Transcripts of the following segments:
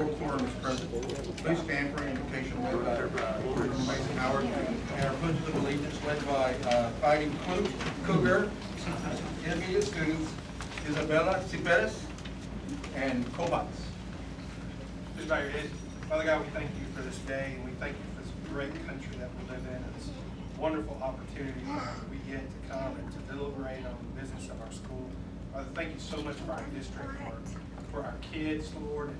quorum is present. Please stand for an invocation led by Mason Howard and our pledge of allegiance led by Fighting Cougar intermediate students Isabella Ciperes and Kobats. Please bow your head. Father God, we thank you for this day, and we thank you for this great country that we live in, and this wonderful opportunity that we get to come and to deliberate on the business of our school. Father, thank you so much for our district, for our kids, Lord, and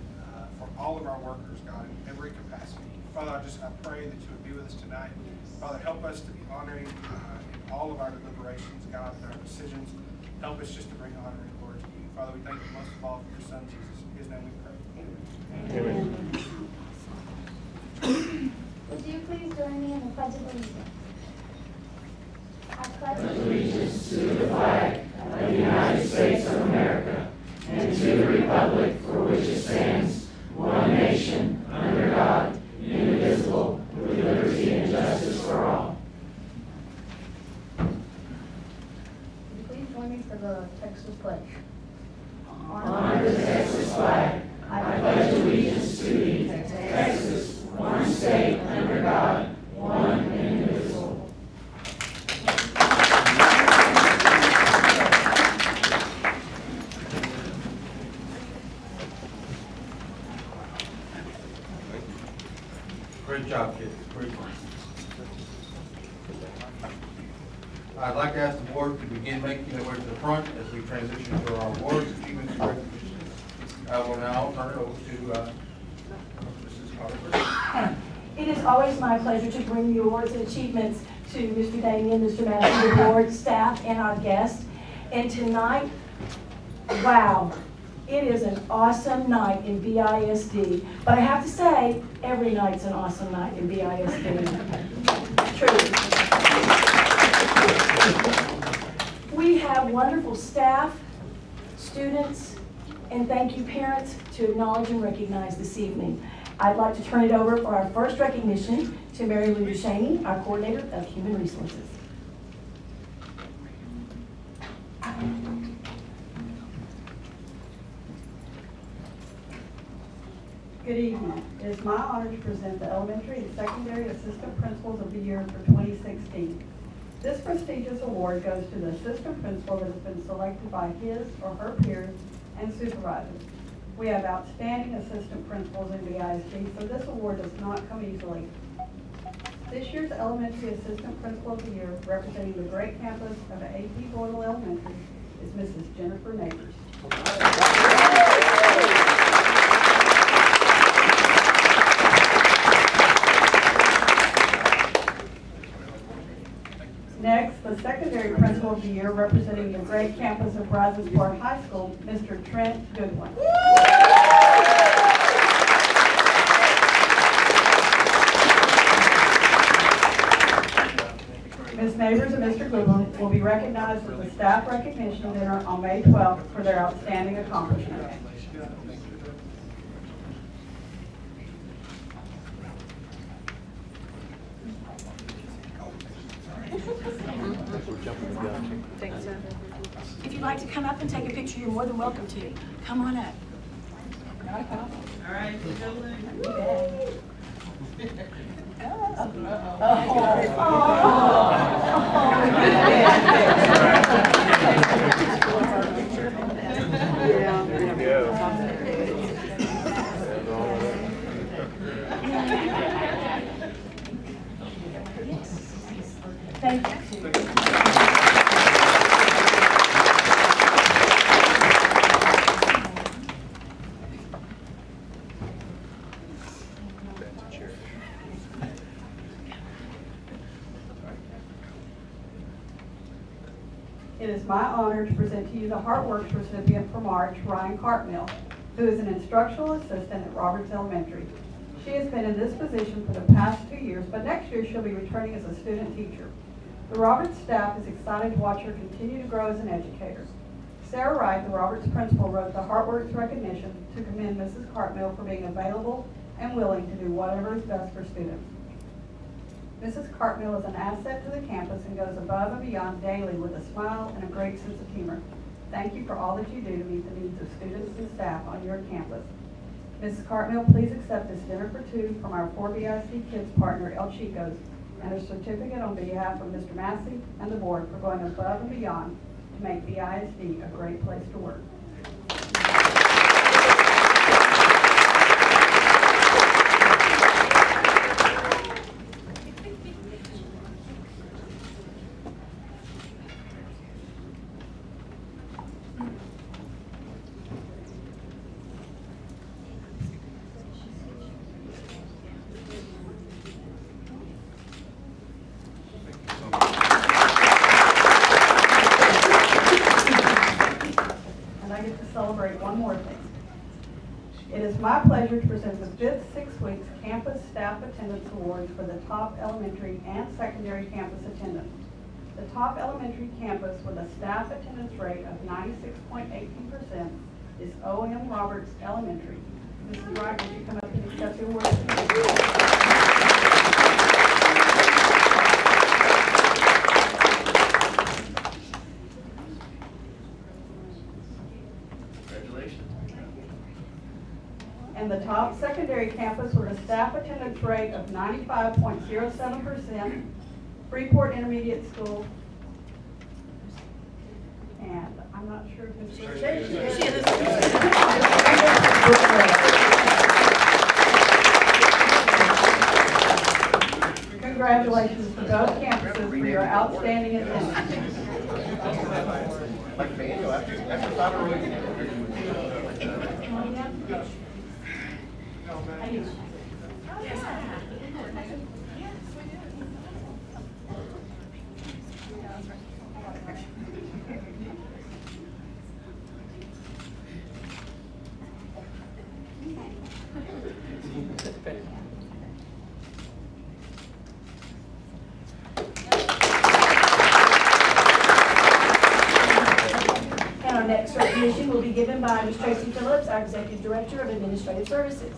for all of our workers, God, in every capacity. Father, I pray that you would be with us tonight. Father, help us to be honoring in all of our deliberations, God, and our decisions. Help us just to bring honor and glory to you. Father, we thank you most of all for your Son, Jesus. In his name we pray. Amen. Would you please join me in the Pledge of Allegiance? I pledge allegiance to the flag of the United States of America and to the republic for which it stands, one nation, under God, indivisible, with liberty and justice for all. Would you please join me for the Texas pledge? On the Texas flag, I pledge allegiance to thee, Texas, one state under God, one and indivisible. Great job, kids. Great fun. I'd like to ask the board to begin making their way to the front as we transition to our awards, achievements, and recognitions. I will now turn it over to Mrs. Harper. It is always my pleasure to bring the awards and achievements to Mr. Damien, Mr. Matthew, the board, staff, and our guests. And tonight, wow, it is an awesome night in BISD. But I have to say, every night's an awesome night in BISD. Truly. We have wonderful staff, students, and thank you, parents, to acknowledge and recognize this evening. I'd like to turn it over for our first recognition to Mary Lou Duchaney, our Coordinator of Human Resources. Good evening. It is my honor to present the Elementary and Secondary Assistant Principals of the Year for 2016. This prestigious award goes to the assistant principal that has been selected by his or her peers and supervisors. We have outstanding assistant principals in BISD, so this award does not come easily. This year's Elementary Assistant Principal of the Year, representing the great campus of A.P. Boyle Elementary, is Mrs. Jennifer Neighbors. Next, the Secondary Principal of the Year, representing the great campus of Brazos High School, Mr. Trent Goodwin. Ms. Neighbors and Mr. Goodwin will be recognized with the Staff Recognition Dinner on May 12th for their outstanding accomplishments. If you'd like to come up and take a picture, you're more than welcome to. Come on up. Not a problem. All right, Thank you. It is my honor to present to you the Heartworks recipient for March, Ryan Cartmill, who is an instructional assistant at Roberts Elementary. She has been in this position for the past 2 years, but next year she'll be returning as a student teacher. The Roberts staff is excited to watch her continue to grow as an educator. Sarah Wright, the Roberts principal, wrote the Heartworks recognition to commend Mrs. Cartmill for being available and willing to do whatever is best for students. Mrs. Cartmill is an asset to the campus and goes above and beyond daily with a smile and a great sense of humor. Thank you for all that you do to meet the needs of students and staff on your campus. Mrs. Cartmill, please accept this dinner for two from our 4BIC Kids partner, El Chico's, and a certificate on behalf of Mr. Massey and the board for going above and beyond to make BISD a great place to work. And I get to celebrate one more thing. It is my pleasure to present the 5th 6 Weeks Campus Staff Attendance Awards for the top elementary and secondary campus attendance. The top elementary campus with a staff attendance rate of 96.18% is O.M. Roberts Elementary. Mrs. Wright, would you come up and accept the award? And the top secondary campus with a staff attendance rate of 95.07%, Freeport Intermediate School. And I'm not sure if Ms. Congratulations to both campuses for your outstanding attendance. Like Daniel, after 5 weeks. And our next recognition will be given by Ms. Tracy Phillips, our Executive Director of Administrative Services.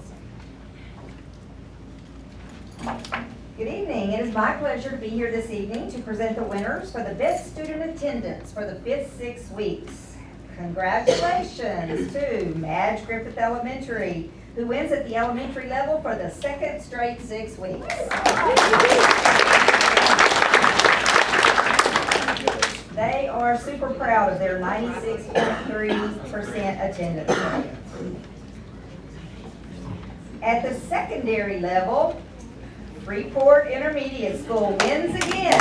Good evening. It is my pleasure to be here this evening to present the winners for the best student attendance for the 5th 6 weeks. Congratulations to Madge Griffith Elementary, who wins at the elementary level for the 2nd straight 6 weeks. They are super proud of their 96.3% attendance rate. At the secondary level, Freeport Intermediate School wins again.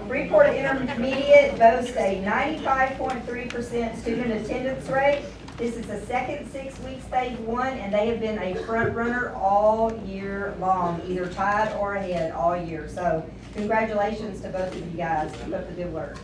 Freeport Intermediate boasts a 95.3% student attendance rate. This is the 2nd 6 weeks they've won, and they have been a front runner all year long, either tied or ahead all year. So congratulations to both of you guys. Keep up the good work.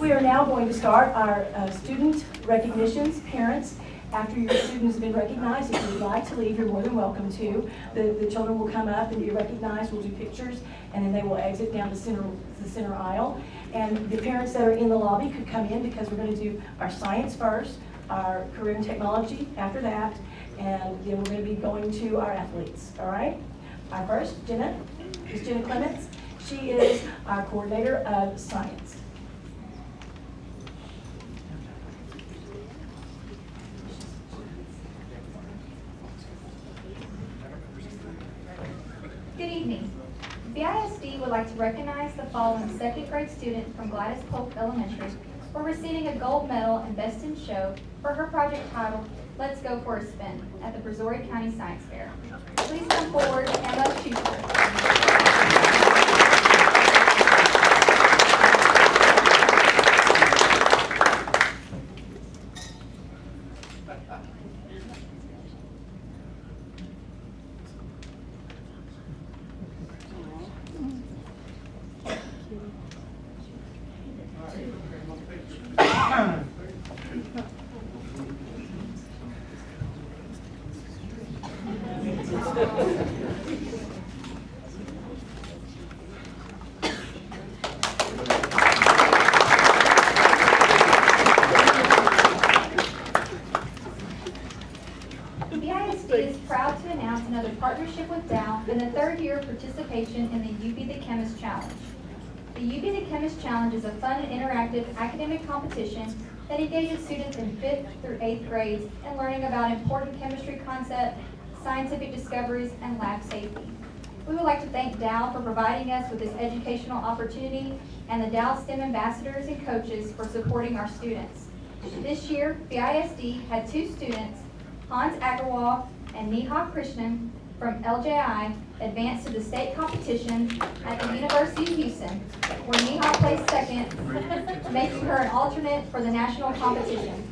We are now going to start our student recognitions. Parents, after your student has been recognized, if you'd like to leave, you're more than welcome to. The children will come up and be recognized. We'll do pictures, and then they will exit down the center aisle. And the parents that are in the lobby could come in, because we're going to do our science first, our career and technology after that, and then we're going to be going to our athletes. All right? Our first, Jenna, is Jenna Clements. She is our coordinator of science. Good evening. BISD would like to recognize the following 2nd grade student from Gladys Polk Elementary for receiving a gold medal and Best in Show for her project titled Let's Go for a Spin at the Brazoria County Science Fair. Please come forward, Emma Schuster. BISD is proud to announce another partnership with Dow and the 3rd year of participation in the Challenge. The UB the Chemist Challenge is a fun and interactive academic competition that engages students in 5th through 8th grades in learning about important chemistry concepts, scientific discoveries, and lab safety. We would like to thank Dow for providing us with this educational opportunity and the Dow STEM ambassadors and coaches for supporting our students. This year, BISD had 2 students, Hans Agarwal and Neha Krishnan from LJI, advance to the state competition at the University of Houston, where Neha placed second, making her an alternate for the national competition.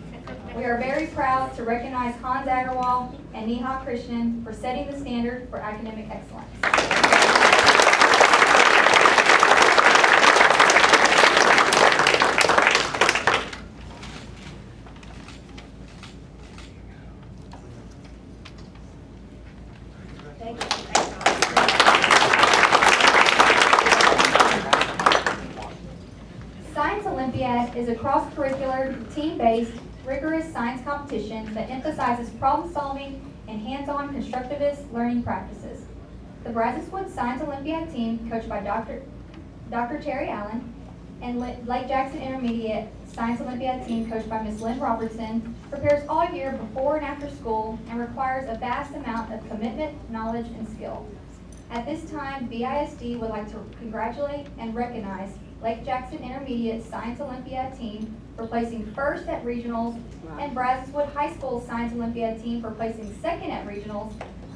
We are very proud to recognize Hans Agarwal and Neha Krishnan for setting the standard for academic excellence. Science Olympiad is a cross-curricular, team-based, rigorous science competition that emphasizes problem-solving and hands-on constructivist learning practices. The Brazos Woods Science Olympiad team, coached by Dr. Terry Allen, and Lake Jackson Intermediate Science Olympiad team, coached by Ms. Lynn Robertson, prepares all year before and after school and requires a vast amount of commitment, knowledge, and skill. At this time, BISD would like to congratulate and recognize Lake Jackson Intermediate Science Olympiad team for placing first at regionals, and Brazos Wood High School Science Olympiad team for placing second at regionals,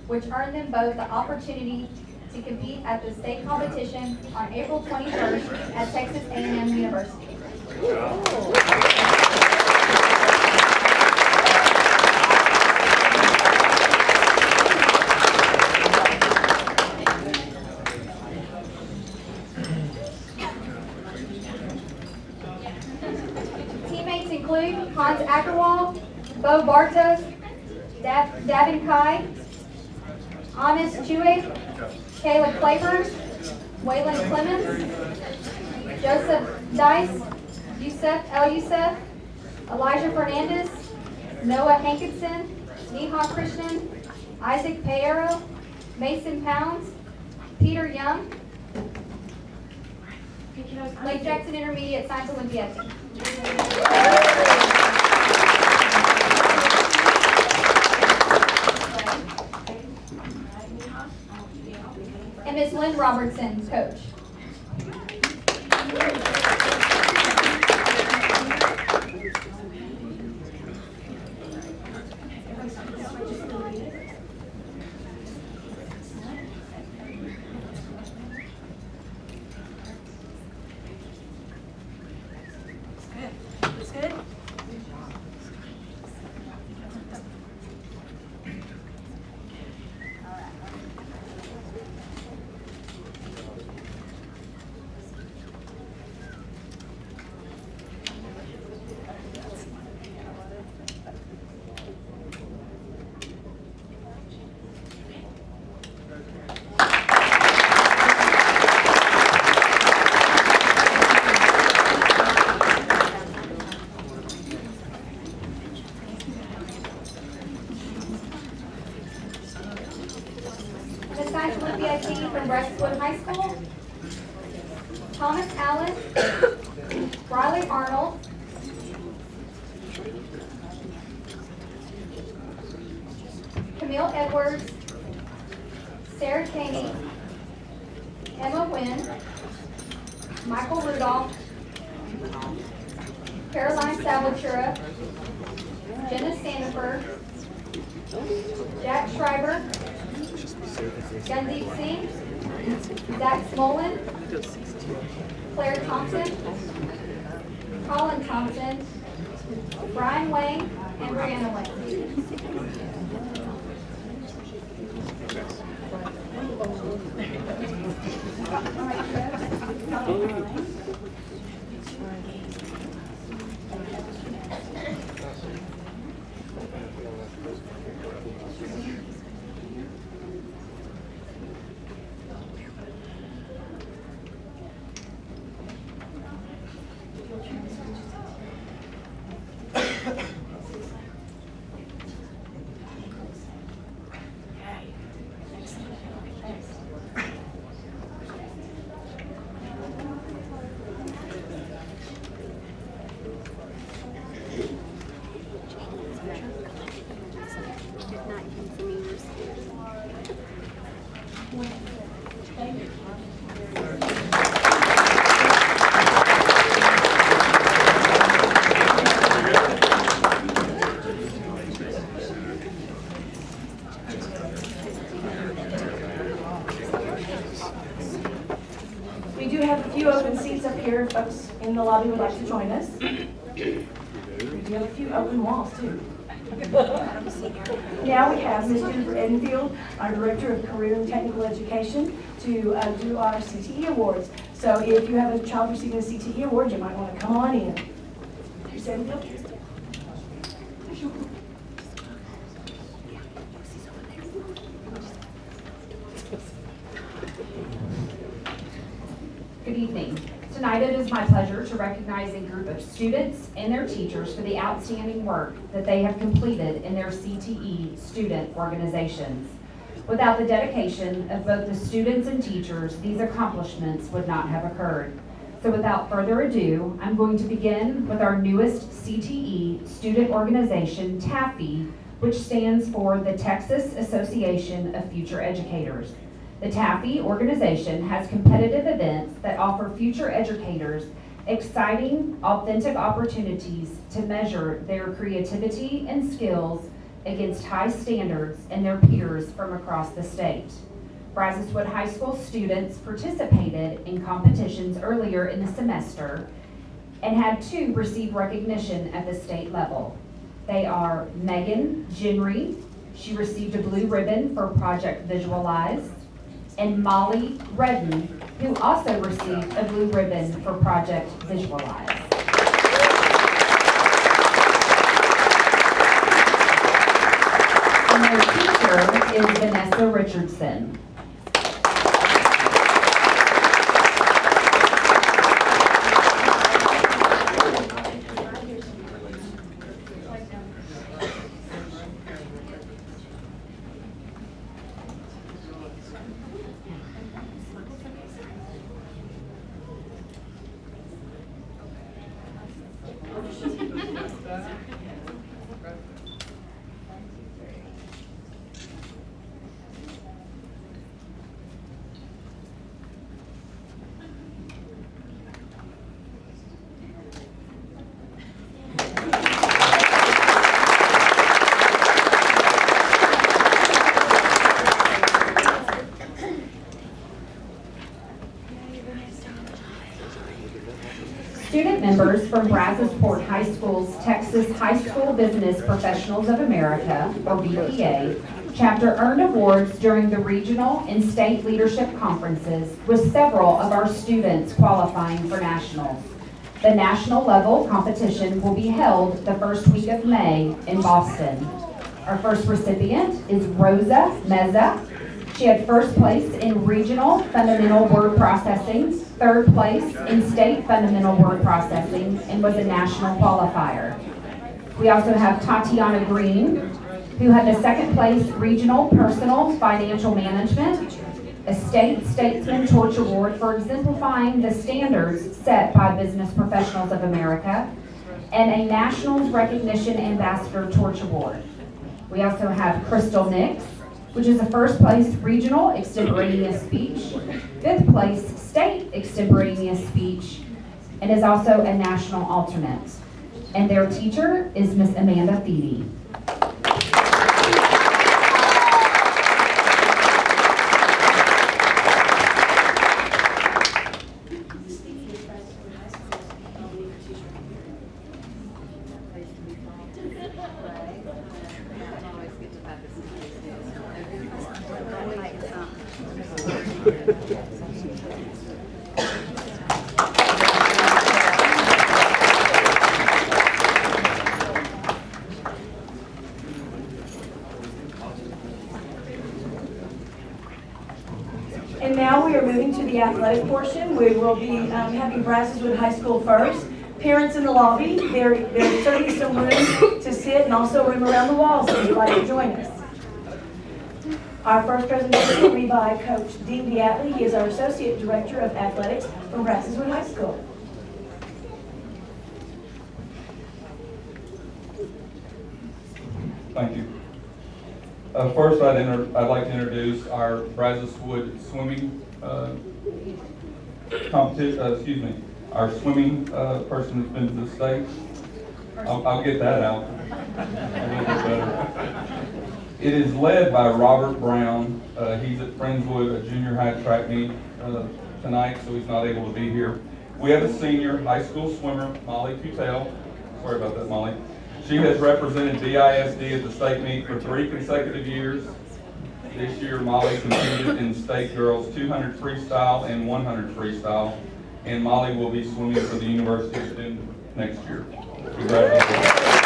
which earned them both the opportunity to compete at the state competition on April 21st at Texas A&M University. Teammates include Hans Agarwal, Bo Bartos, Davin Kai, Anis Chue, Kayla Clavers, Waylon Clemens, Joseph Dice, Yusef El Yusef, Elijah Fernandez, Noah Hankinson, Neha Krishnan, Isaac Pereiro, Mason Pounds, Peter Young, Lake Jackson Intermediate Science Olympiad team. And Ms. Lynn Robertson, coach. Looks good? The Science Olympiad team from Brazos Wood High School, Thomas Allen, Riley Arnold, Camille Edwards, Sarah Caney, Emma Wynn, Michael Rudolph, Caroline Salvatura, Jenna Sandiford, Jack Schreiber, Gundeep Singh, Zach Smolin, Claire Thompson, Colin Thompson, Brian Wayne, and Brianna Wayne. lobby would like to join us. We do have a few open walls too. Now we have Ms. Jennifer Edenfield, our Director of Career and Technical Education, to do our CTE awards. So if you have a child receiving a CTE award, you might want to come on in. Ms. Edenfield? Good evening. Tonight it is my pleasure to recognize a group of students and their teachers for the outstanding work that they have completed in their CTE student organizations. Without the dedication of both the students and teachers, these accomplishments would not have occurred. So without further ado, I'm going to begin with our newest CTE student organization, TAFE, which stands for the Texas Association of Future Educators. The TAFE organization has competitive events that offer future educators exciting, authentic opportunities to measure their creativity and skills against high standards and their peers from across the state. Brazos Wood High School students participated in competitions earlier in the semester and had 2 receive recognition at the state level. They are Megan Genry, she received a blue ribbon for Project Visualize, and Molly Redden, who also received a blue ribbon for Project Visualize. And their teacher is Vanessa Richardson. Student members from Brazosport High School's Texas High School Business Professionals of America, or BPA, chapter earned awards during the regional and state leadership conferences, with several of our students qualifying for nationals. The national level competition will be held the first week of May in Boston. Our first recipient is Rosa Meza. She had first place in regional fundamental word processing, third place in state fundamental word processing, and was a national qualifier. We also have Tatiana Green, who had the second place regional personal financial management, a state statesman torch award for exemplifying the standards set by Business Professionals of America, and a nationals recognition ambassador torch award. We also have Crystal Nix, which is a first place regional extemporaneous speech, fifth place state extemporaneous speech, and is also a national alternate. And their teacher is Miss Amanda Feedy. And now we are moving to the athletic portion. We will be having Brazos Wood High School first. Parents in the lobby, there's certainly some room to sit and also room around the walls if you'd like to join us. Our first presentation will be by Coach Dean Diatley. He is our Associate Director of Athletics from Brazos Wood High School. Thank you. First, I'd like to introduce our Brazos Wood swimming competition. Our swimming person who's been to the state. I'll get that out a little bit better. It is led by Robert Brown. He's at Friendswood, a junior high track meet tonight, so he's not able to be here. We have a senior high school swimmer, Molly Cutel. Sorry about that, Molly. She has represented BISD at the state meet for 3 consecutive years. This year, Molly competed in state girls 200 freestyle and 100 freestyle, and Molly will be swimming for the University of Denver next year. Congratulations.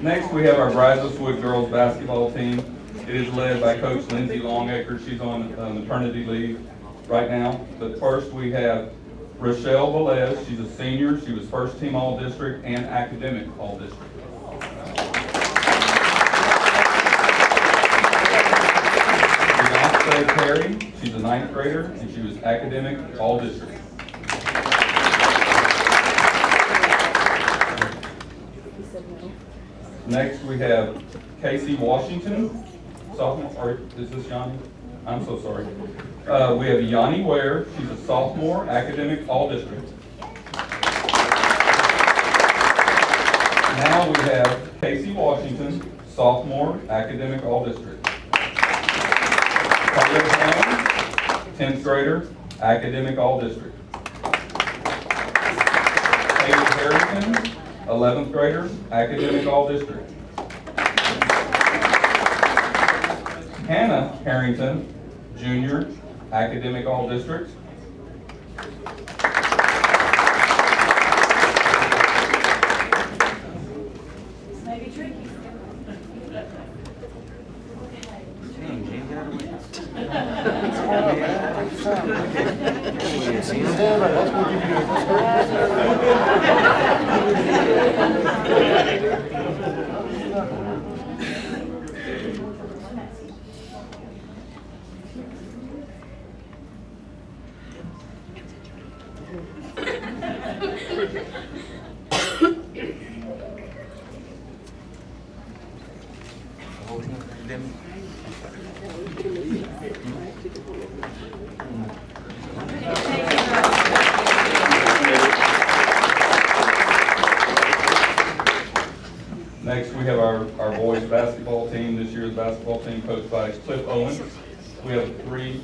Next, we have our Brazos Wood girls basketball team. It is led by Coach Lindsay Longacre. She's on maternity leave right now. But first, we have Rochelle Velez. She's a senior. She was first team All-District and academic All-District. Beyonce Perry. She's a 9th grader, and she was academic All-District. Next, we have Casey Washington, sophomore, or is this Yanni? I'm so sorry. We have Yanni Ware. She's a sophomore, academic All-District. Now we have Casey Washington, sophomore, academic All-District. Carter Jones, 10th grader, academic All-District. Hayden Harrison, 11th grader, academic All-District. Hannah Harrington, junior, academic All-District. This may be tricky. Next, we have our boys basketball team. This year's basketball team coached by Cliff Owens. We have 3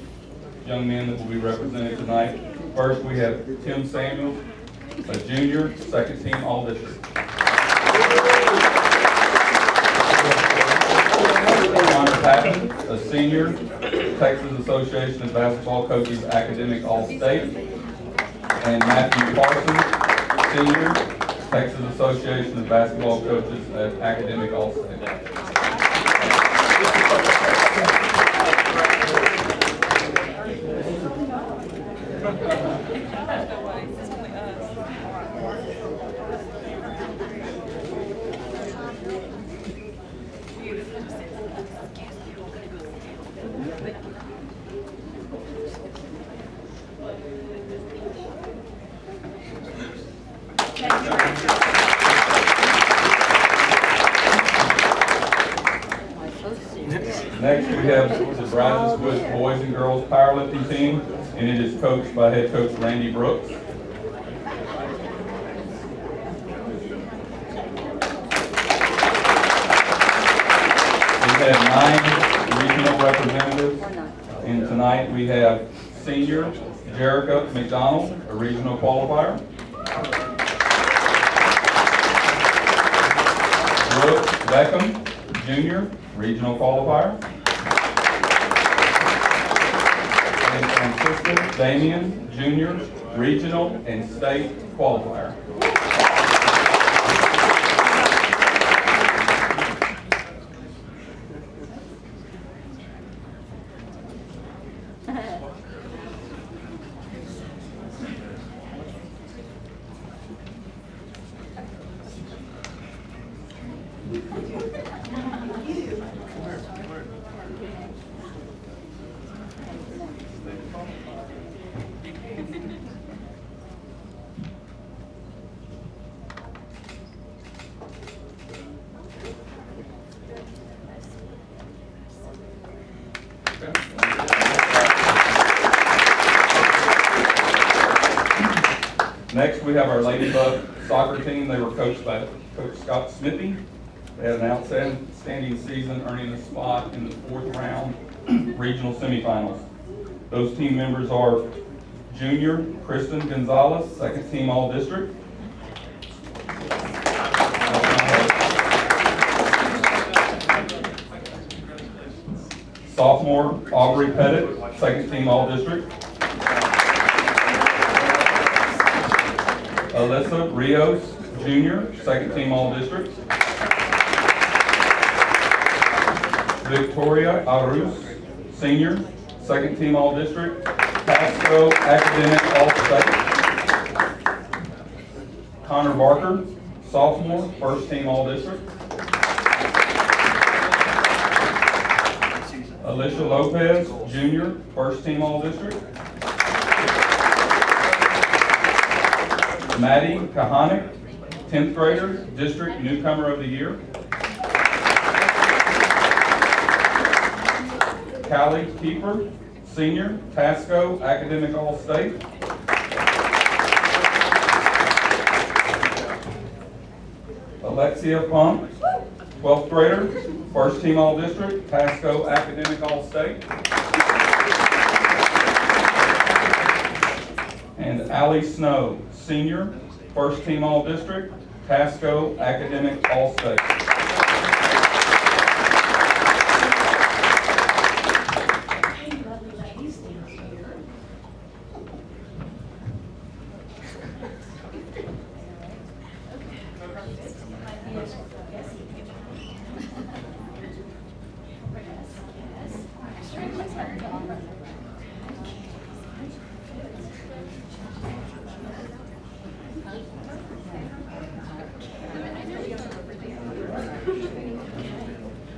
young men that will be represented tonight. First, we have Tim Samuels, a junior, 2nd team All-District. Connor Patton, a senior, Texas Association of Basketball Coaches academic All-State. And Matthew Parsons, senior, Texas Association of Basketball Coaches at academic All-State. Next, we have the Brazos Wood boys and girls powerlifting team, and it is coached by head coach Randy Brooks. We've had 9 regional representatives, and tonight we have senior Jerica McDonald, a regional qualifier. Brooke Beckham, junior, regional qualifier. And Francisco Damian, junior, regional and state qualifier. Next, we have our Ladybug soccer team. They were coached by Coach Scott Smithy. They had an outstanding season, earning a spot in the 4th round regional semifinals. Those team members are junior Kristen Gonzalez, 2nd team All-District. Sophomore Aubrey Pettit, 2nd team All-District. Alyssa Rios, junior, 2nd team All-District. Victoria Aruz, senior, 2nd team All-District. Pasco Academic All-State. Connor Barker, sophomore, 1st team All-District. Alicia Lopez, junior, 1st team All-District. Maddie Kahanik, 10th grader, district newcomer of the year. Callie Keeper, senior, Pasco Academic All-State. Alexia Pump, 12th grader, 1st team All-District, Pasco Academic All-State. And Allie Snow, senior, 1st team All-District, Pasco Academic All-State.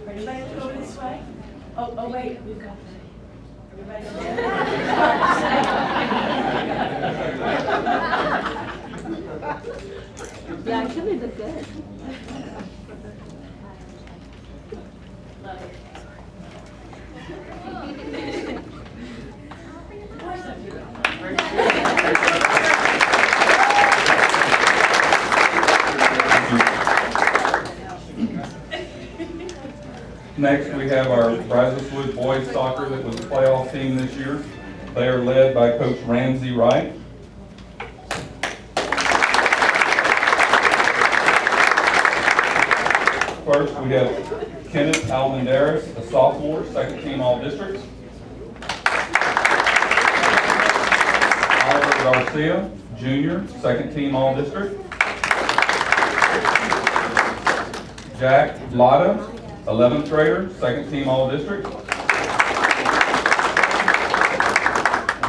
Everybody go this way? Oh, wait, we've got everybody. You actually look good. Next, we have our Brazoswood boys soccer that was a playoff team this year. They are led by Coach Ramsey Wright. First, we have Kenneth Almendares, a sophomore, 2nd team All-District. Oliver Garcia, junior, 2nd team All-District. Jack Lotta, 11th grader, 2nd team All-District.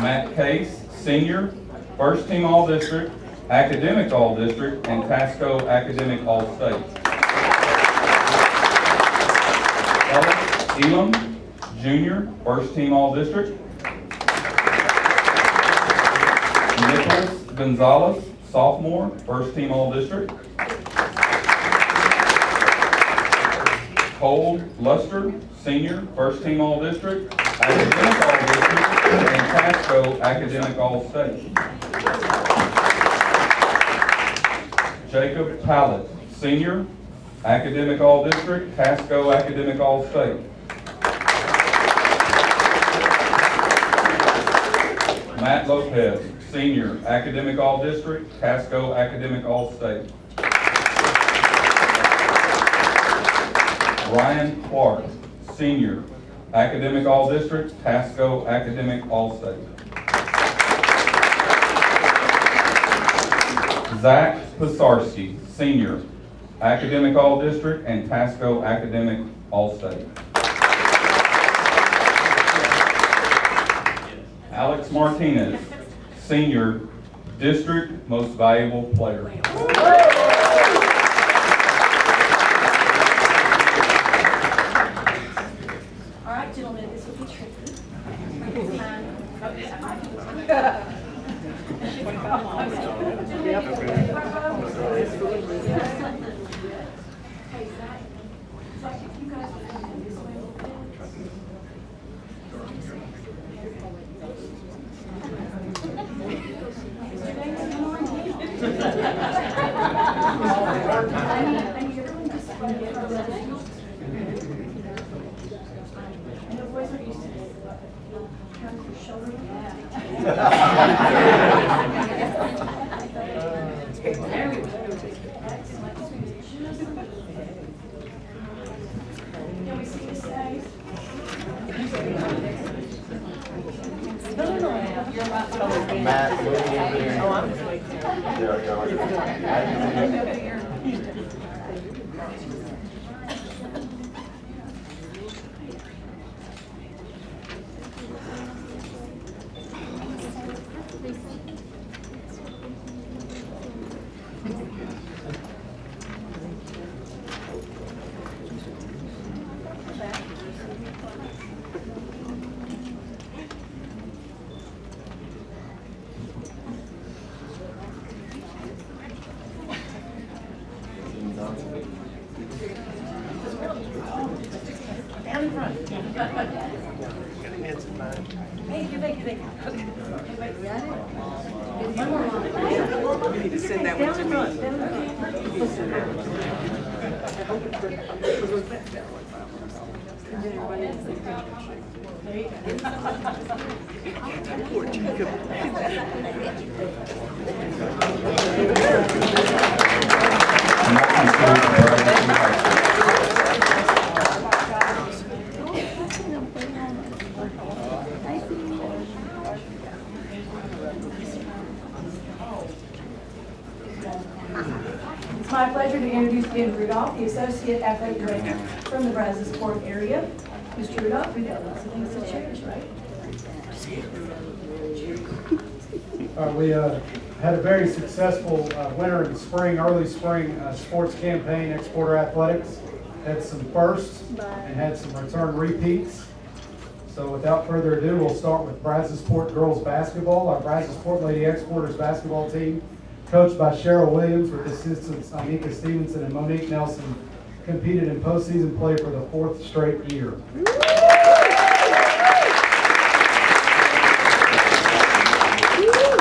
Matt Case, senior, 1st team All-District, Academic All-District, and Pasco Academic All-State. Ellis Elam, junior, 1st team All-District. Nicholas Gonzalez, sophomore, 1st team All-District. Cole Luster, senior, 1st team All-District, Academic All-District, and Pasco Academic All-State. Jacob Pallett, senior, Academic All-District, Pasco Academic All-State. Matt Lopez, senior, Academic All-District, Pasco Academic All-State. Ryan Clark, senior, Academic All-District, Pasco Academic All-State. Zach Pisarski, senior, Academic All-District, and Pasco Academic All-State. Alex Martinez, senior, District Most Valuable Player. All right, gentlemen, this will be tricky. And the boys are used to this. Turn your shoulder. Can we see this, guys? Matt, move over there. Oh, I'm Down in front. Hey, you make it. One more line. You need to send that one to me. There you go. Poor Jacob. And that concludes It's my pleasure to introduce Ben Rudolph, the Associate Athletic Director from the Brazos Port area. Mr. Rudolph, we've got lots of things to cherish, right? We had a very successful winter and spring, early spring sports campaign, Exporter Athletics. Had some firsts and had some return repeats. So without further ado, we'll start with Brazos Port girls basketball. Our Brazos Port Lady Exporters basketball team, coached by Cheryl Williams with assistants Anika Stevenson and Monique Nelson, competed in postseason play for the 4th straight year.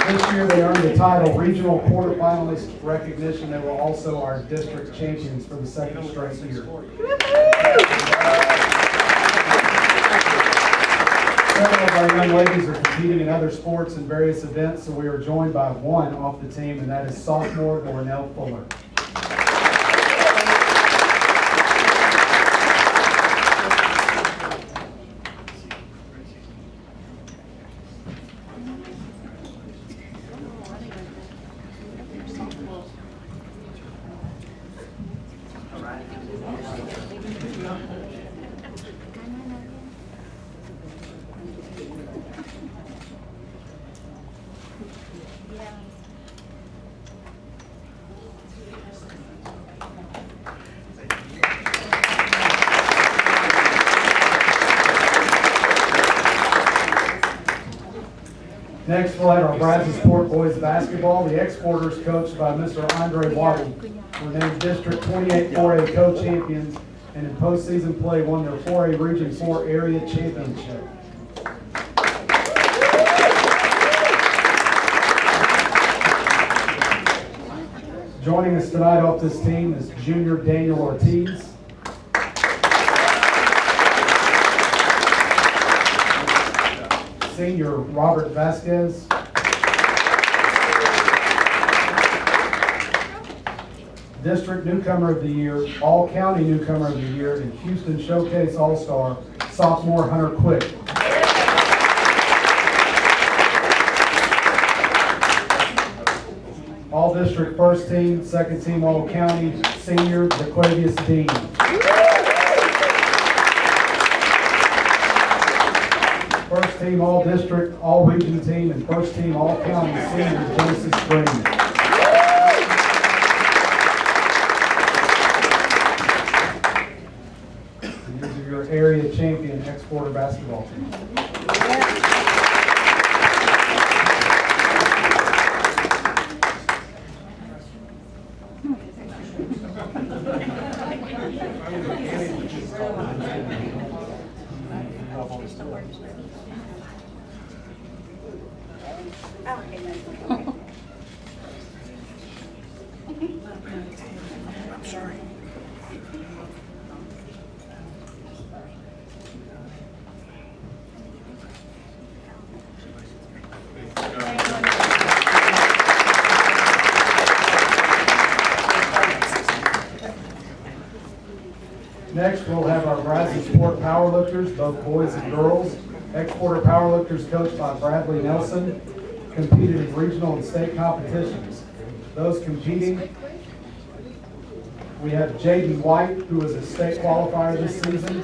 This year they earned the title Regional Quarterfinalist recognition. They were also our district champions for the 2nd straight year. Several of our young ladies are competing in other sports and various events, so we are joined by one off the team, and that is sophomore Dornell Fuller. Next, we'll have our Brazos Port boys basketball. The Exporters, coached by Mr. Andre Waddle, were named District 28 4A co-champions, and in postseason play won their 4A Region 4 area championship. Joining us tonight off this team is junior Daniel Ortiz. Senior Robert Vasquez. District Newcomer of the Year, All-County Newcomer of the Year, and Houston Showcase All-Star, sophomore Hunter Quick. All-District First Team, Second Team All-County, Senior DeQuavius Dean. First Team All-District, All-Region Team, and First Team All-County Senior Genesis Green. These are your area champion Exporter basketball team. Next, we'll have our Brazos Sport powerlifters, both boys and girls. Exporter powerlifters coached by Bradley Nelson competed in regional and state competitions. Those competing, we have Jaden White, who is a state qualifier this season.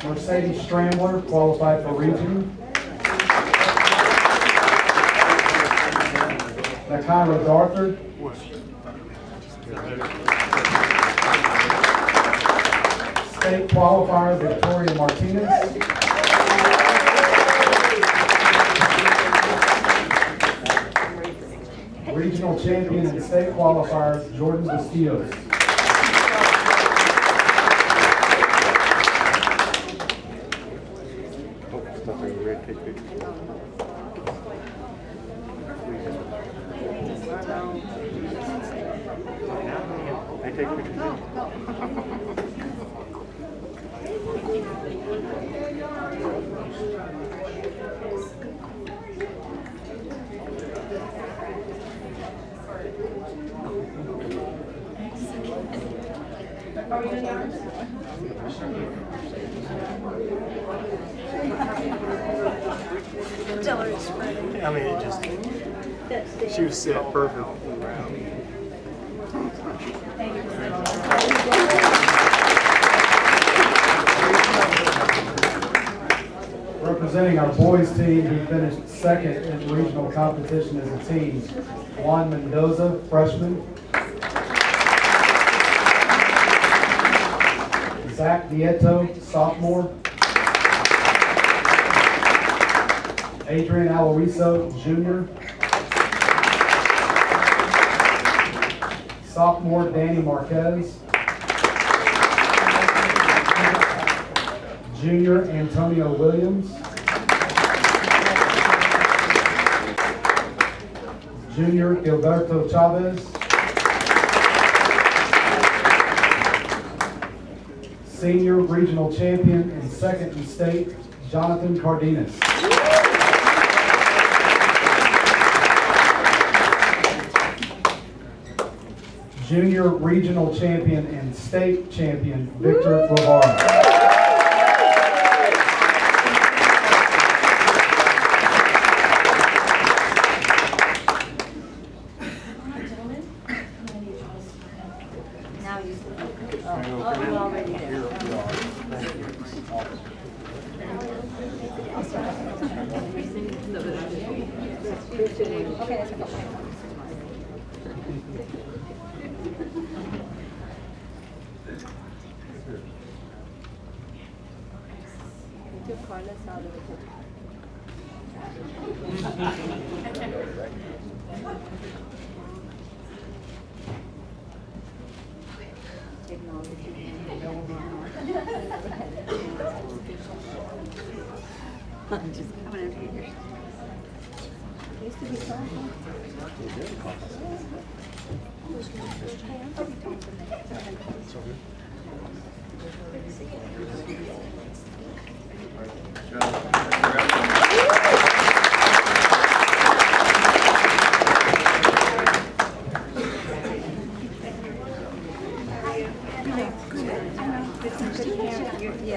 Mercedes Strambler, qualified for region. Nakira Darthard. State qualifier Victoria Martinez. Regional champion and state qualifier Jordan Bustillos. I mean, it just, she was set perfect. Representing our boys team, who finished second in regional competition as a team, Juan Mendoza, freshman. Zach Nieto, sophomore. Adrian Aloiso, junior. Sophomore Danny Marquez. Junior Antonio Williams. Junior Gilberto Chavez. Senior regional champion and second in state, Jonathan Cardenas. Junior regional champion and state champion, Victor Guevara.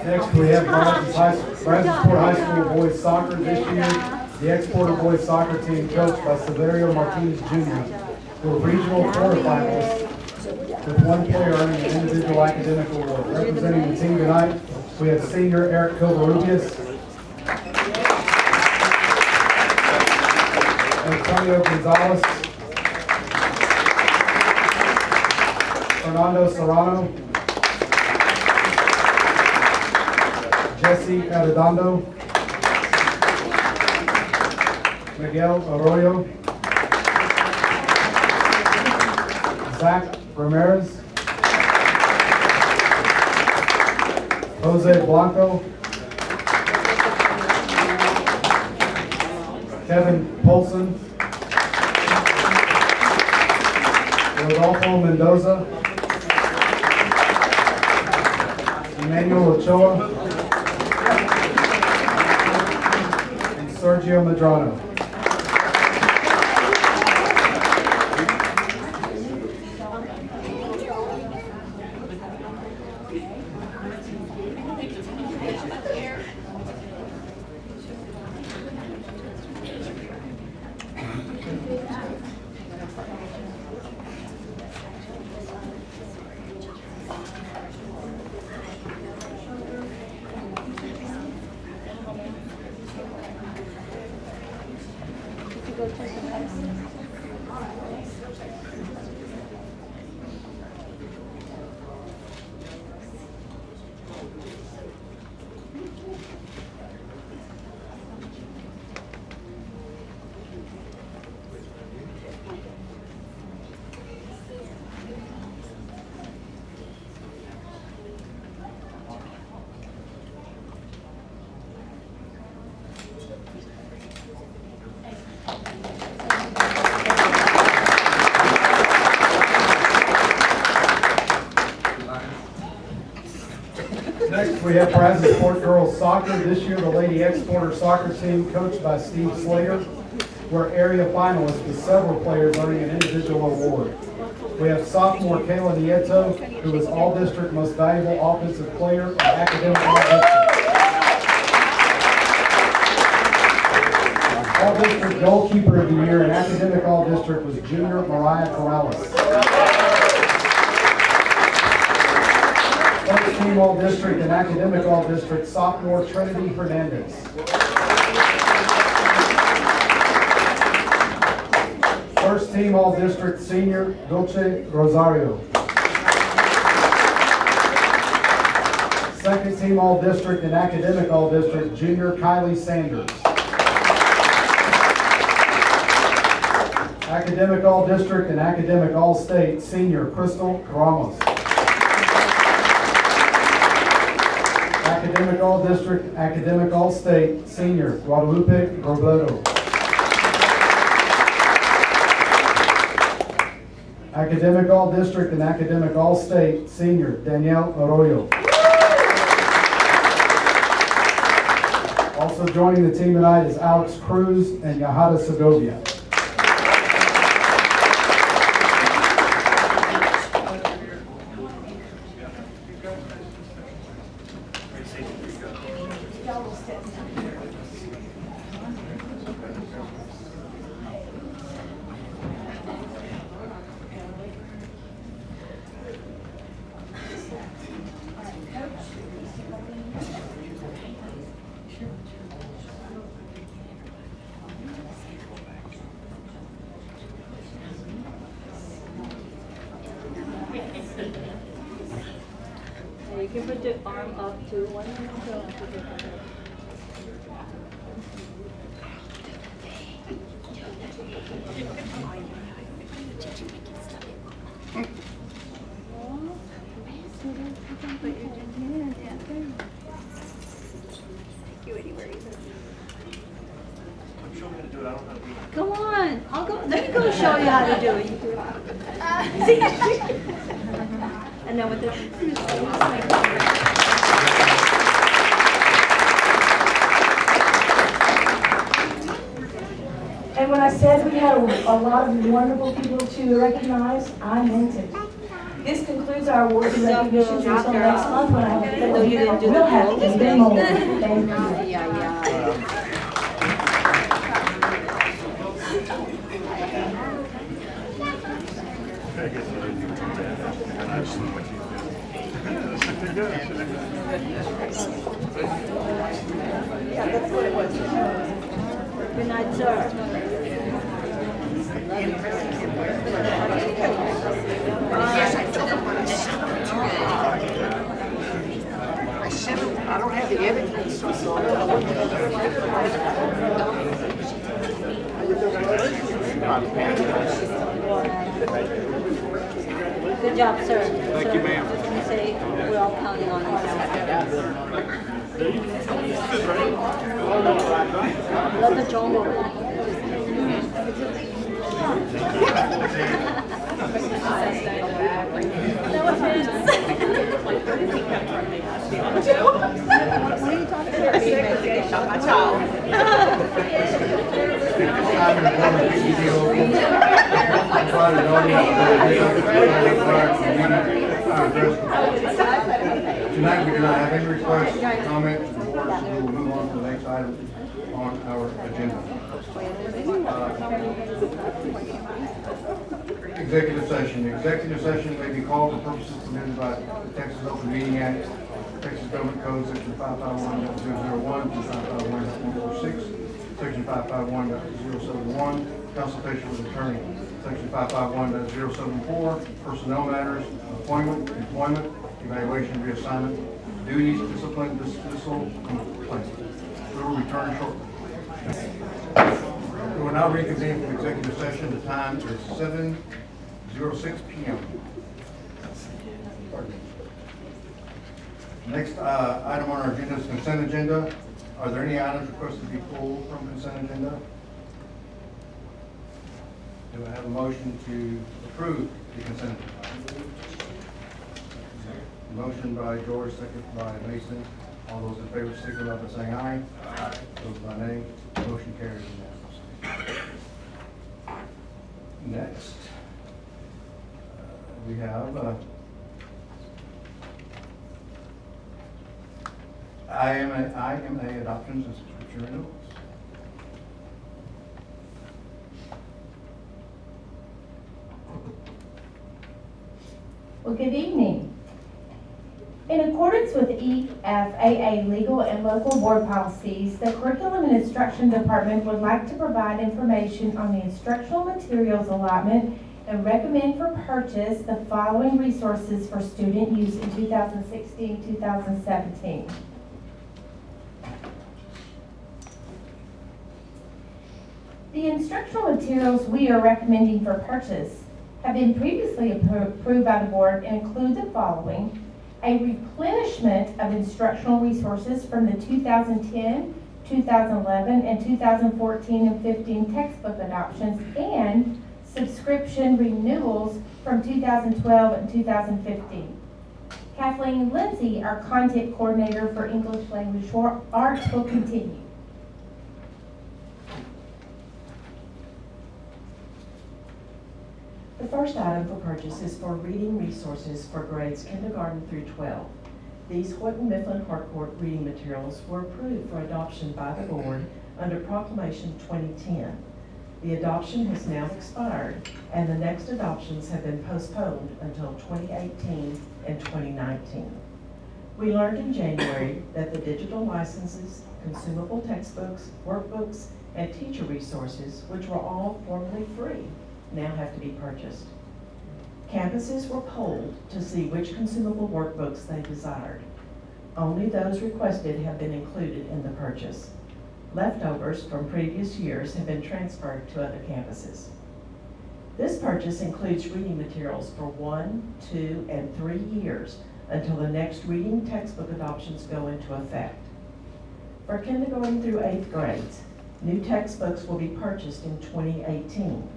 Next, we have Brazos Sport High School boys soccer this year. The Exporter boys soccer team coached by Severio Martinez Jr. were regional quarterfinalists with one player earning an individual academic award. Representing the team tonight, we have senior Eric Covarrubias, Antonio Gonzalez, Fernando Serrano, Jesse Arredondo, Miguel Arroyo, Zach Ramirez, Jose Blanco, Kevin Polson, Mendoza, Emmanuel Ochoa, and Sergio Medrano. Next, we have Brazosport Girls Soccer. This year, the Lady Exporter soccer team, coached by Steve Slater, were area finalists with several players earning an individual award. We have sophomore Kayla Nieto, who was All-District Most Valuable Offensive Player and Academic All-District Goalkeeper of the Year and Academic All-District was Junior Mariah Corrales. First Team All-District and Academic All-District sophomore Trinity Hernandez. First Team All-District senior Dulce Rosario. Second Team All-District and Academic All-District junior Kylie Sanders. Academic All-District and Academic All-State senior Crystal Ramos. Academic All-District, Academic All-State, Senior, Guadalupe Robledo. Academic All-District and Academic All-State, Senior, Danielle Arroyo. Also joining the team tonight is Alex Cruz and Yahada Segovia. You can put your arm up to one and go. Come on, I'll go. Let me go show you how to do it. See? And then with this. And when I said we had a lot of wonderful people to recognize, I meant it. This concludes our awards and recognitions until next month when I hope that we'll have even more. Thank you. Yeah, that's what it was. Good night, sir. I don't have the evidence. Good job, sir. Thank you, ma'am. Just gonna say, we're all counting on you. Love the jungle. No offense. What are you talking about? My Tonight, we do not have any requests, comments, or boards, so we will move on to the next item on our agenda. Executive session. The executive session may be called for purposes permitted by the Texas Open Meeting Act, Texas Government Code, Section 551.001 to 551.146, Section 551.071, consultation with attorney, Section 551.074, personnel matters, appointment, employment, evaluation, reassignment, duties, discipline, dismissal, complaint. We will return shortly. We will now reconvene from executive session. The time is 7:06 p.m. Next item on our agenda is consent agenda. Are there any items requested to be pulled from consent agenda? Do I have a motion to approve the consent agenda? Motion by George, second by Mason. All those in favor signify by saying aye. Aye. Those by nay. Motion carries unanimously. Next, we have IMA adoptions and subscription renewals. Well, good evening. In accordance with EFAA legal and local board policies, the Curriculum and Instruction Department would like to provide information on the instructional materials allotment and recommend for purchase the following resources for student use in 2016-2017. The instructional materials we are recommending for purchase have been previously approved by the board and include the following: a replenishment of instructional resources from the 2010, 2011, and 2014 and 15 textbook adoptions, and subscription renewals from 2012 and 2015. Kathleen Lindsay, our content coordinator for English Language Arts, will continue. The first item for purchase is for reading resources for grades kindergarten through 12. These Horton Mifflin Harcourt reading materials were approved for adoption by the board under Proclamation 2010. The adoption has now expired, and the next adoptions have been postponed until 2018 and 2019. We learned in January that the digital licenses, consumable textbooks, workbooks, and teacher resources, which were all formerly free, now have to be purchased. Campuses were polled to see which consumable workbooks they desired. Only those requested have been included in the purchase. Leftovers from previous years have been transferred to other campuses. This purchase includes reading materials for 1, 2, and 3 years until the next reading textbook adoptions go into effect. For kindergarten through 8th grades, new textbooks will be purchased in 2018.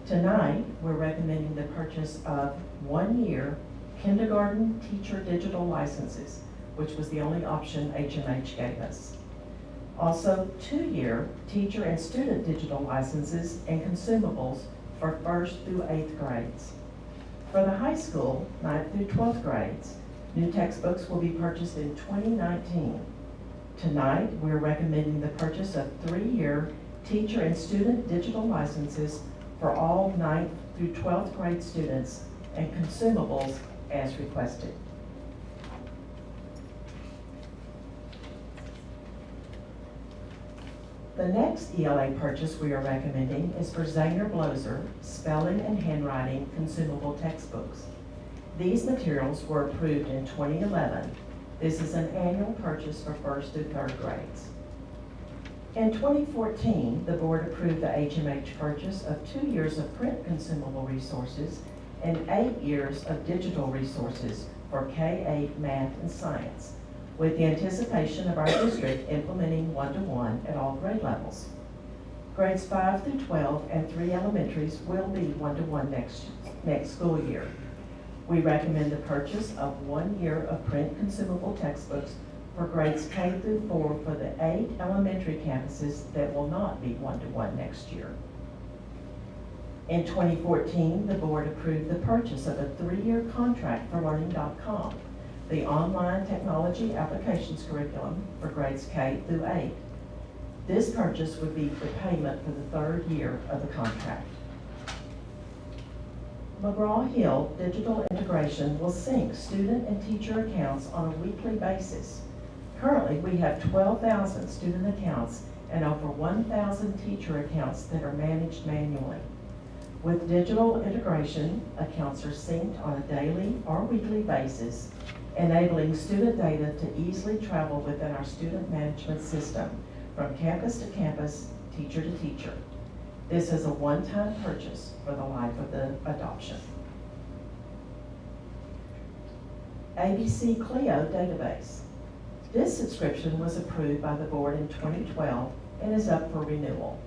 Tonight, we're recommending the purchase of 1-year kindergarten teacher digital licenses, which was the only option HMH gave us. Also, 2-year teacher and student digital licenses and consumables for 1st through 8th grades. For the high school, 9th through 12th grades, new textbooks will be purchased in 2019. Tonight, we're recommending the purchase of 3-year teacher and student digital licenses for all 9th through 12th grade students and consumables as requested. The next ELA purchase we are recommending is for Zanger Bloser spelling and handwriting consumable textbooks. These materials were approved in 2011. This is an annual purchase for 1st through 3rd grades. In 2014, the board approved the HMH purchase of 2 years of print consumable resources and 8 years of digital resources for K-8 math and science, with the anticipation of our district implementing 1-to-1 at all grade levels. Grades 5 through 12 and 3 elementaries will be one-to-one next school year. We recommend the purchase of 1 year of print consumable textbooks for grades K through 4 for the 8 elementary campuses that will not be one-to-one next year. In 2014, the board approved the purchase of a 3-year contract for Learning.com, the online technology applications curriculum for grades K through 8. This purchase would be the payment for the 3rd year of the contract. McGraw-Hill Digital Integration will sync student and teacher accounts on a weekly basis. Currently, we have 12,000 student accounts and over 1,000 teacher accounts that are managed manually. With digital integration, accounts are synced on a daily or weekly basis, enabling student data to easily travel within our student management system from campus to campus, teacher to teacher. This is a one-time purchase for the life of the adoption. ABC Clio database. This subscription was approved by the board in 2012 and is up for renewal.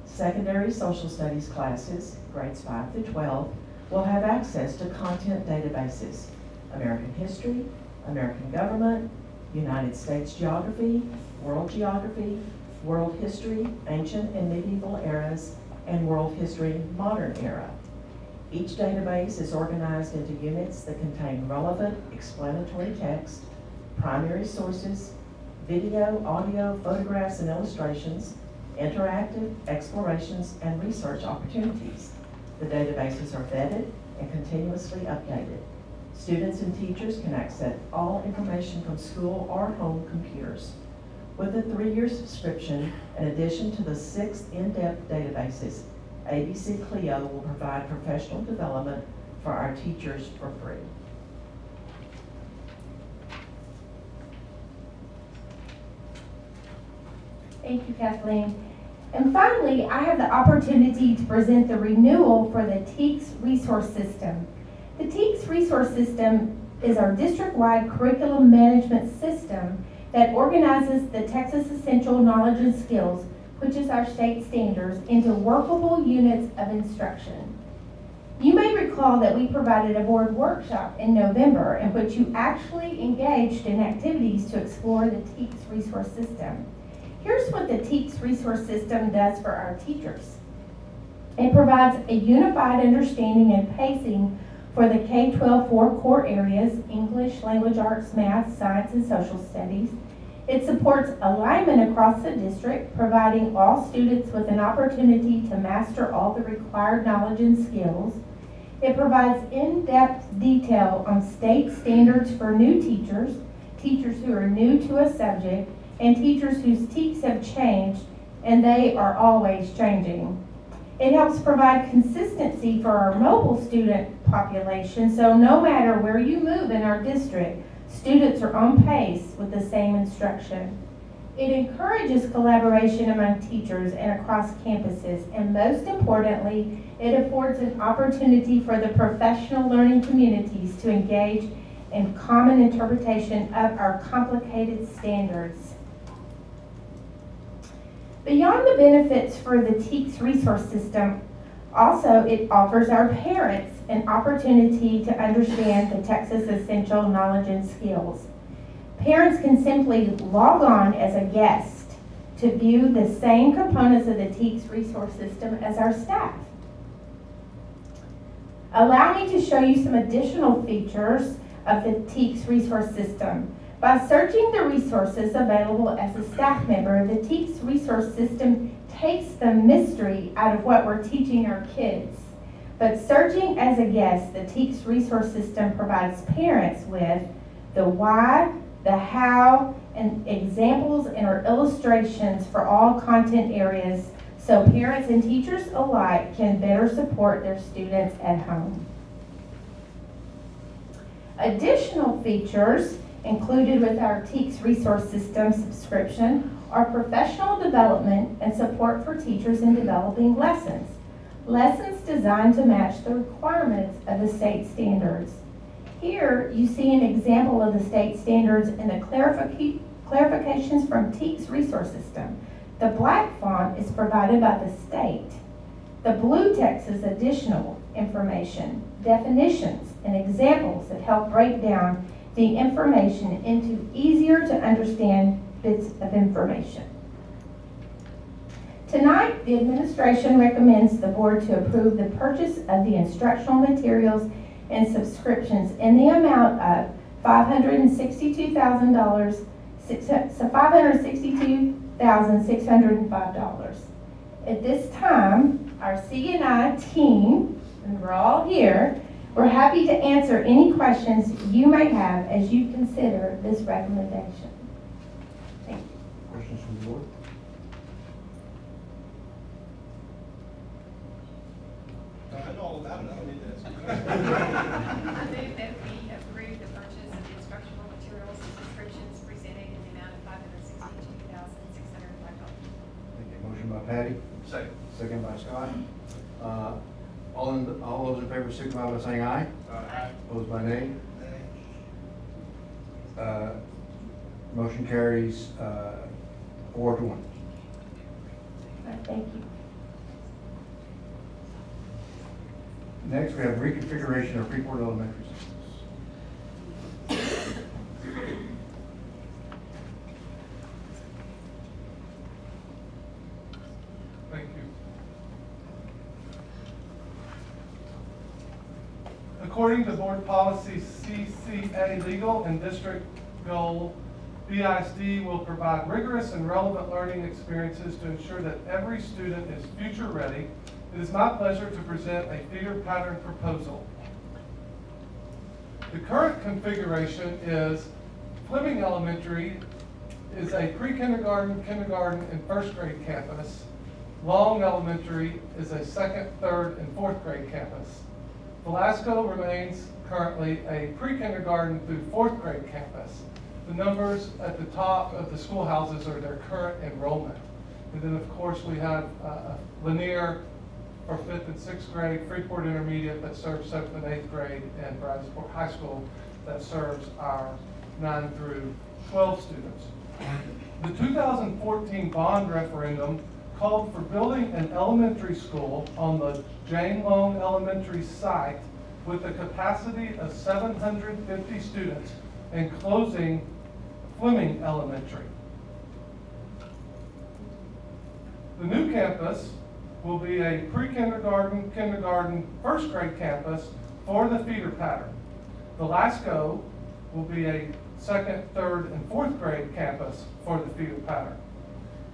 Secondary social studies classes, grades 5 through 12, will have access to content databases: American history, American government, United States geography, world geography, world history, ancient and medieval eras, and world history, modern era. Each database is organized into units that contain relevant explanatory text, primary sources, video, audio, photographs, and illustrations, interactive explorations, and research opportunities. The databases are vetted and continuously updated. Students and teachers can access all information from school or home computers. With a 3-year subscription, in addition to the 6 in-depth databases, ABC Clio will provide professional development for our teachers for free. Thank you, Kathleen. And finally, I have the opportunity to present the renewal for the TEACS resource system. The TEACS resource system is our district-wide curriculum management system that organizes the Texas Essential Knowledge and Skills, which is our state standards, into workable units of instruction. You may recall that we provided a board workshop in November in which you actually engaged in activities to explore the TEACS resource system. Here's what the TEACS resource system does for our teachers. It provides a unified understanding and pacing for the K-12 4 core areas: English, language arts, math, science, and social studies. It supports alignment across the district, providing all students with an opportunity to master all the required knowledge and skills. It provides in-depth detail on state standards for new teachers, teachers who are new to a subject, and teachers whose TEACS have changed, and they are always changing. It helps provide consistency for our mobile student population, so no matter where you move in our district, students are on pace with the same instruction. It encourages collaboration among teachers and across campuses, and most importantly, it affords an opportunity for the professional learning communities to engage in common interpretation of our complicated standards. Beyond the benefits for the TEACS resource system, also it offers our parents an opportunity to understand the Texas Essential Knowledge and Skills. Parents can simply log on as a guest to view the same components of the TEACS resource system as our staff. Allow me to show you some additional features of the TEACS resource system. By searching the resources available as a staff member, the TEACS resource system takes the mystery out of what we're teaching our kids. But searching as a guest, the TEACS resource system provides parents with the why, the how, and examples and or illustrations for all content areas so parents and teachers alike can better support their students at home. Additional features included with our TEACS resource system subscription are professional development and support for teachers in developing lessons. Lessons designed to match the requirements of the state standards. Here you see an example of the state standards and the clarifications from TEACS resource system. The black font is provided by the state. The blue text is additional information, definitions, and examples that help break down the information into easier to understand bits of information. Tonight, the administration recommends the board to approve the purchase of the instructional materials and subscriptions in the amount of $562,605. At this time, our C&I team, and we're all here, we're happy to answer any questions you may have as you consider this recommendation. Thank you. Questions from the board? I know all about it, I don't need this. I move that we approve the purchase of the instructional materials and subscriptions presented in the amount of $562,605. Thank you. Motion by Patty. Second. Second by Scott. All those in favor signify by saying aye. Aye. Opposed by nay. Motion carries 4-1. Thank you. Next, we have reconfiguration of Freeport Elementary Schools. Thank you. According to board policy CCA legal and district goal, BISD will provide rigorous and relevant learning experiences to ensure that every student is future ready. It is my pleasure to present a feeder pattern proposal. The current configuration is Fleming Elementary is a pre-kindergarten, kindergarten, and first grade campus. Long Elementary is a second, third, and fourth grade campus. Velasco remains currently a pre-kindergarten through fourth grade campus. The numbers at the top of the schoolhouses are their current enrollment. And then, of course, we have Lanier for 5th and 6th grade, Freeport Intermediate that serves 7th and 8th grade, and Brazosport High School that serves our 9 through 12 students. The 2014 bond referendum called for building an elementary school on the Jane Long Elementary site with a capacity of 750 students and closing Fleming Elementary. The new campus will be a pre-kindergarten, kindergarten, first grade campus for the feeder pattern. Velasco will be a second, third, and fourth grade campus for the feeder pattern.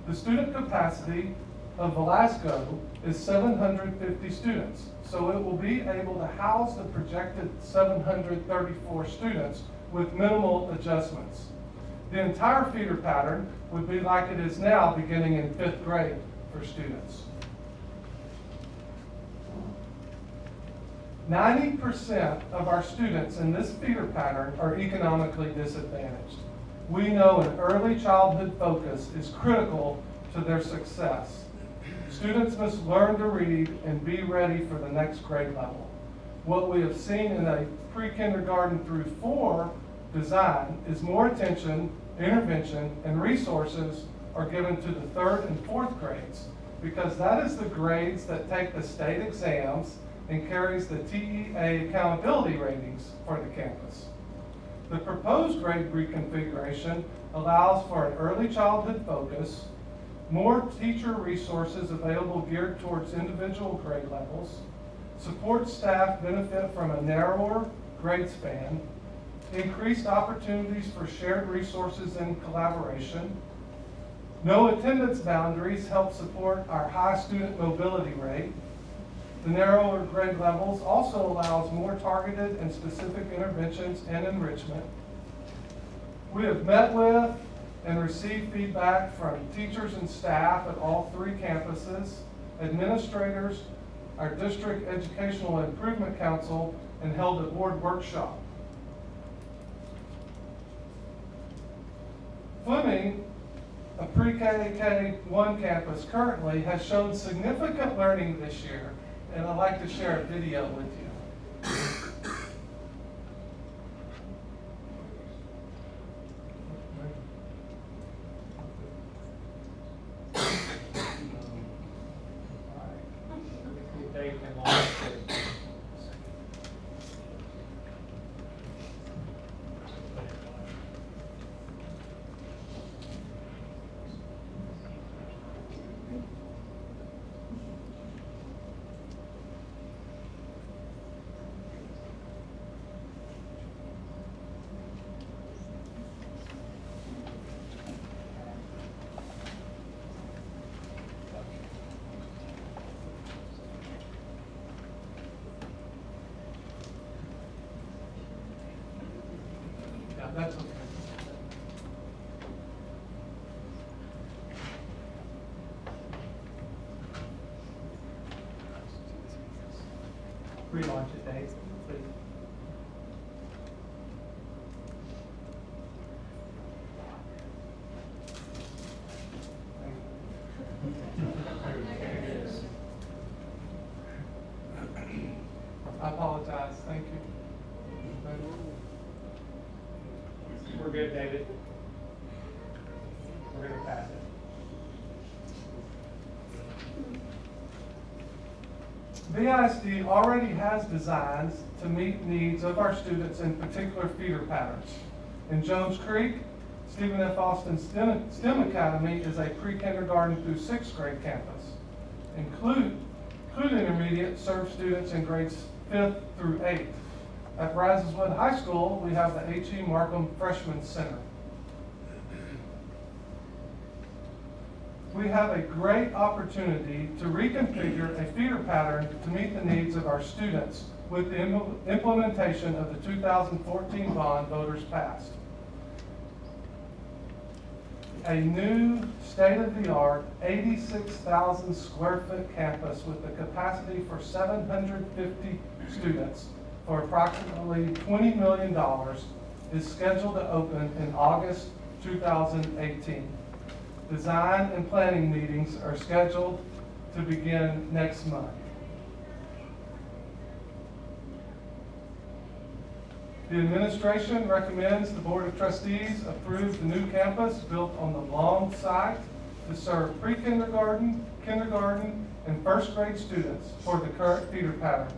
The student capacity of Velasco is 750 students, so it will be able to house the projected 734 students with minimal adjustments. The entire feeder pattern would be like it is now, beginning in 5th grade for students. 90% of our students in this feeder pattern are economically disadvantaged. We know an early childhood focus is critical to their success. Students must learn to read and be ready for the next grade level. What we have seen in a pre-kindergarten through 4 design is more attention, intervention, and resources are given to the 3rd and 4th grades, because that is the grades that take the state exams and carries the TEA accountability ratings for the campus. The proposed grade reconfiguration allows for an early childhood focus, more teacher resources available geared towards individual grade levels, support staff benefit from a narrower grade span, increased opportunities for shared resources and collaboration. No attendance boundaries help support our high student mobility rate. The narrower grade levels also allows more targeted and specific interventions and enrichment. We have met with and received feedback from teachers and staff at all 3 campuses, administrators, our District Educational Improvement Council, and held a board workshop. Fleming, a pre-K-1 campus currently, has shown significant learning this year, and I'd like to share a video with you. That's okay. Relaunch it, Dave, please. I apologize, thank you. We're good, David. We're gonna pass it. BISD already has designs to meet needs of our students in particular feeder patterns. In Jones Creek, Stephen F. Austin STEM Academy is a pre-kindergarten through 6th grade campus. Include Intermediate serves students in grades 5th through 8th. At Brazoswood High School, we have the H.E. Markham Freshman Center. We have a great opportunity to reconfigure a feeder pattern to meet the needs of our students with the implementation of the 2014 bond voters passed. A new state-of-the-art 86,000 square foot campus with the capacity for 750 students for approximately $20 million is scheduled to open in August 2018. Design and planning meetings are scheduled to begin next month. The administration recommends the Board of Trustees approve the new campus built on the Long site to serve pre-kindergarten, kindergarten, and 1st grade students for the current feeder pattern.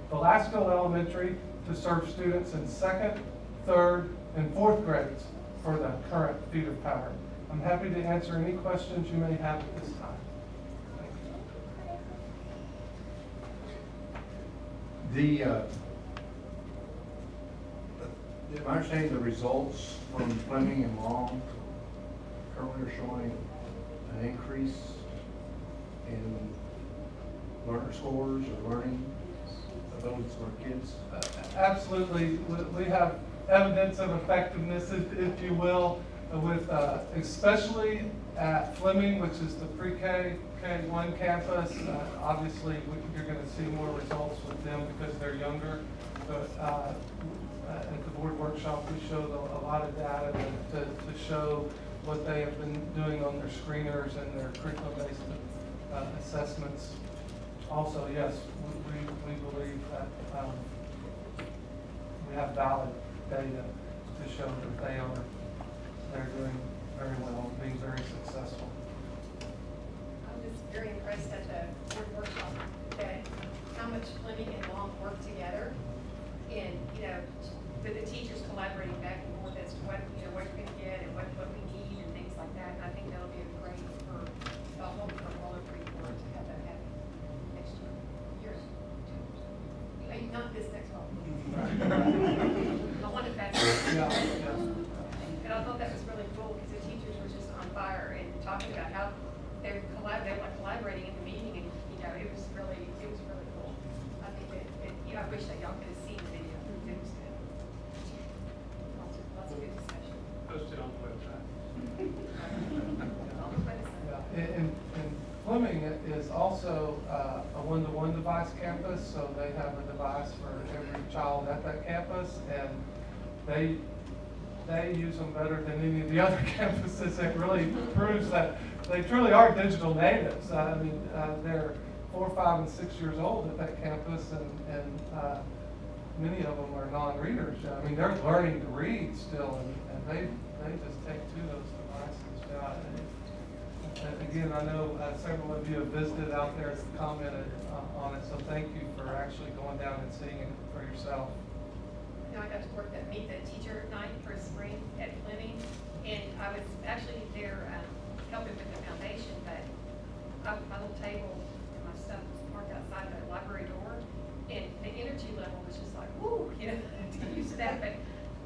Velasco Elementary to serve students in 2nd, 3rd, and 4th grades for the current feeder pattern. I'm happy to answer any questions you may have at this time. Thank you. Am I understanding the results from Fleming and Long currently are showing an increase in learner scores or learning abilities of our kids? Absolutely. We have evidence of effectiveness, if you will, with especially at Fleming, which is the pre-K, K1 campus. Obviously, you're going to see more results with them because they're younger. But at the board workshop, we showed a lot of data to show what they have been doing on their screeners and their curriculum-based assessments. Also, yes, we believe that we have valid data to show that they're doing very well, being very successful. I'm just very impressed at the board workshop that how much Fleming and Long work together, and with the teachers collaborating back and forth as to what what you're going to get and what we need and things like that. And I think that'll be a great for the whole for Three Board to have that happen next year. Not this next fall. I wanted that. And I thought that was really cool because the teachers were just on fire and talking about how they were collaborating in the meeting, and it was really cool. I think that I wish that y'all could have seen the video. It was good. Lots of good discussion. Posted on the website. On the website. And Fleming is also a one-to-one device campus, so they have a device for every child at that campus, and they use them better than any of the other campuses. It really proves that they truly are digital natives. I mean, they're 4, 5, and 6 years old at that campus, and many of them are non-readers. I mean, they're learning to read still, and they just take to those devices. And again, I know several of you have visited out there and commented on it, so thank you for actually going down and seeing it for yourself. I got to work meet the teacher night for spring at Fleming, and I was actually there helping with the foundation, but my little table and my stuff was parked outside the library door, and the energy level was just like, woo, to get used to that. But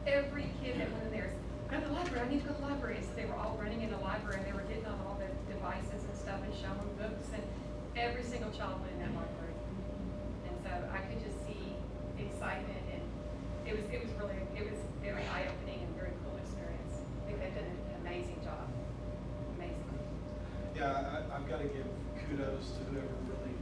every kid that went in there said, go to the library, I need to go to the library. So they were all running in the library, and they were getting on all the devices and stuff and showing books, and every single child went in that library. And so I could just see the excitement, and it was very eye-opening and very cool. amazing job. Amazing. Yeah, I've got to give kudos to whoever really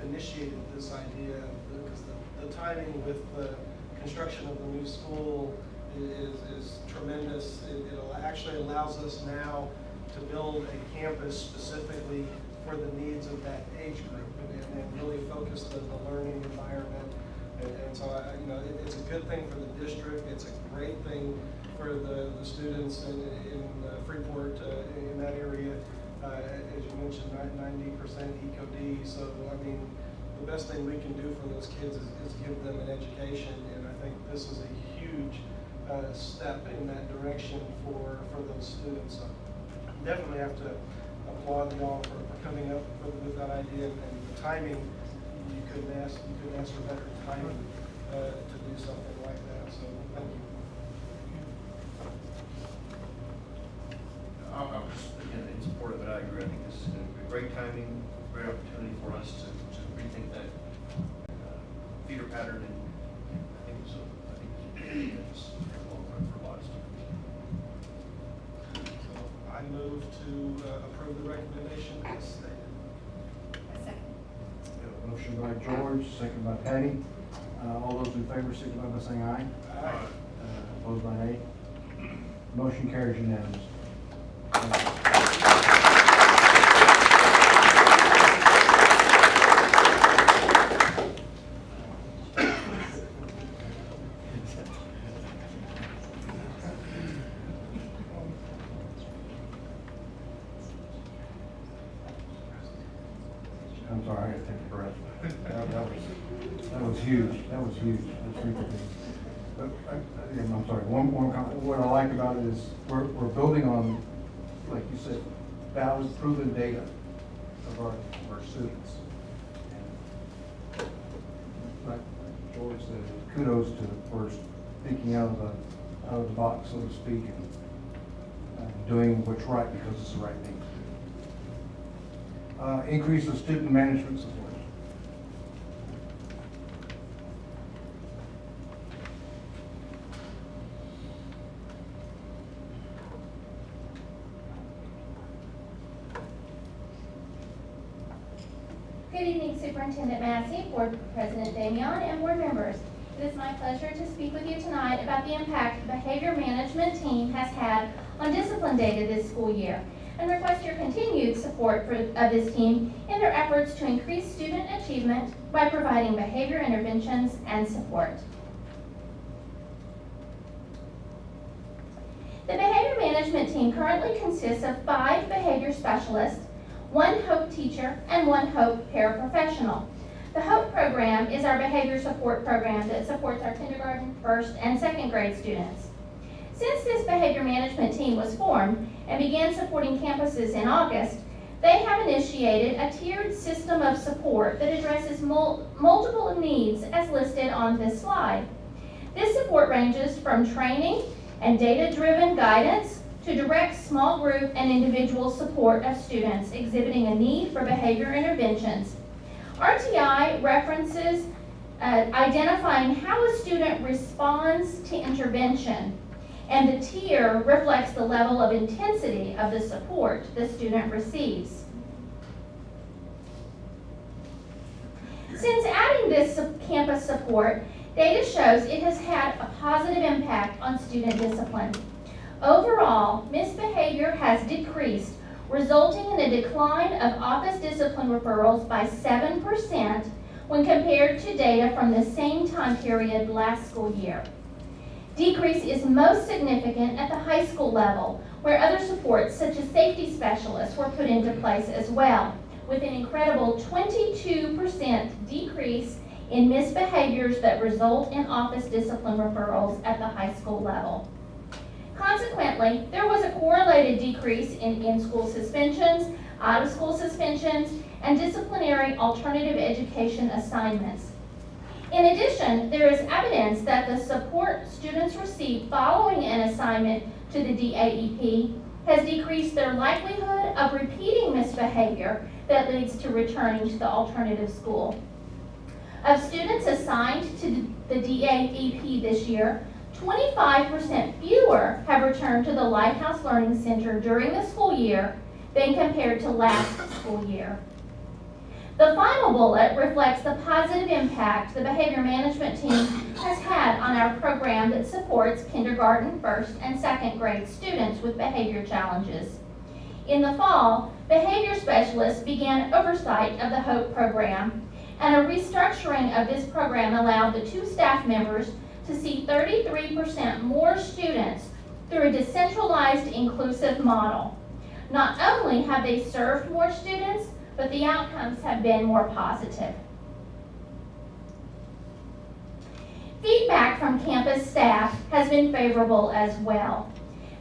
initiated this idea, because the timing with the construction of the new school is tremendous. It actually allows us now to build a campus specifically for the needs of that age group and really focus the learning environment. And so, it's a good thing for the district. It's a great thing for the students in Freeport, in that area. As you mentioned, 90% ECOD. So, the best thing we can do for those kids is give them an education. And I think this is a huge step in that direction for those students. So definitely have to applaud y'all for coming up with that idea, and the timing. You couldn't ask for better timing to do something like that. So thank you. I'm just, again, in support of it. I agree. I think this is a great timing, great opportunity for us to rethink that feeder pattern, and I think it's a long run for a lot of students. So I move to approve the recommendation as stated. Motion by George, second by Patty. All those in favor signify by saying aye. Aye. Opposed by nay. Motion carries unanimous. I'm sorry, I got to take a breath. That was huge. That was huge. That's really big. But I'm sorry. One comment. What I like about it is we're building on, like you said, valid, proven data of our students. And like George said, kudos for thinking out of the box, so to speak, and doing what's right because it's the right thing. Increase of student management support. Good evening, Superintendent Massey, Board President Damian, and board members. It is my pleasure to speak with you tonight about the impact the behavior management team has had on discipline data this school year, and request your continued support of this team in their efforts to increase student achievement by providing behavior interventions and support. The behavior management team currently consists of 5 behavior specialists, 1 HOPE teacher, and 1 HOPE paraprofessional. The HOPE program is our behavior support program that supports our kindergarten, 1st, and 2nd grade students. Since this behavior management team was formed and began supporting campuses in August, they have initiated a tiered system of support that addresses multiple needs as listed on this slide. This support ranges from training and data-driven guidance to direct small group and individual support of students exhibiting a need for behavior interventions. RTI references identifying how a student responds to intervention, and the tier reflects the level of intensity of the support the student receives. Since adding this campus support, data shows it has had a positive impact on student discipline. Overall, misbehavior has decreased, resulting in a decline of office discipline referrals by 7% when compared to data from the same time period last school year. Decrease is most significant at the high school level, where other supports such as safety specialists were put into place as well, with an incredible 22% decrease in misbehaviors that result in office discipline referrals at the high school level. Consequently, there was a correlated decrease in in-school suspensions, out-of-school suspensions, and disciplinary alternative education assignments. In addition, there is evidence that the support students receive following an assignment to the DAEP has decreased their likelihood of repeating misbehavior that leads to returning to the alternative school. Of students assigned to the DAEP this year, 25% fewer have returned to the Lighthouse Learning Center during the school year than compared to last school year. The final bullet reflects the positive impact the behavior management team has had on our program that supports kindergarten, first, and second grade students with behavior challenges. In the fall, behavior specialists began oversight of the HOPE program, and a restructuring of this program allowed the 2 staff members to see 33% more students through a decentralized inclusive model. Not only have they served more students, but the outcomes have been more positive. Feedback from campus staff has been favorable as well.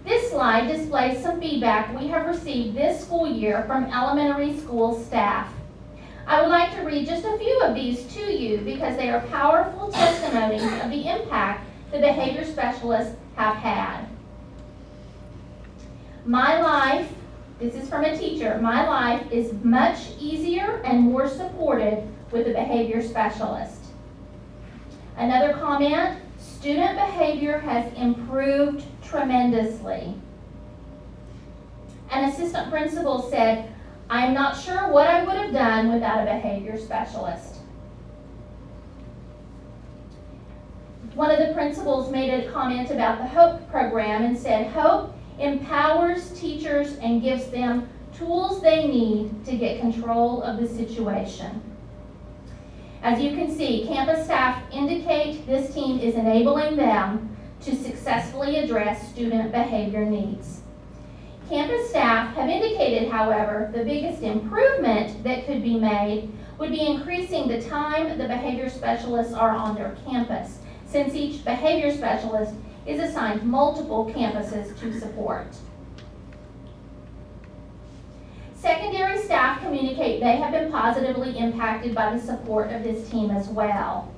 This slide displays some feedback we have received this school year from elementary school staff. I would like to read just a few of these to you because they are powerful testimonies of the impact the behavior specialists have had. My life, this is from a teacher, my life is much easier and more supported with a behavior specialist. Another comment, student behavior has improved tremendously. An assistant principal said, I'm not sure what I would have done without a behavior specialist. One of the principals made a comment about the HOPE program and said, HOPE empowers teachers and gives them tools they need to get control of the situation. As you can see, campus staff indicate this team is enabling them to successfully address student behavior needs. Campus staff have indicated, however, the biggest improvement that could be made would be increasing the time the behavior specialists are on their campus, since each behavior specialist is assigned multiple campuses to support. Secondary staff communicate they have been positively impacted by the support of this team as well.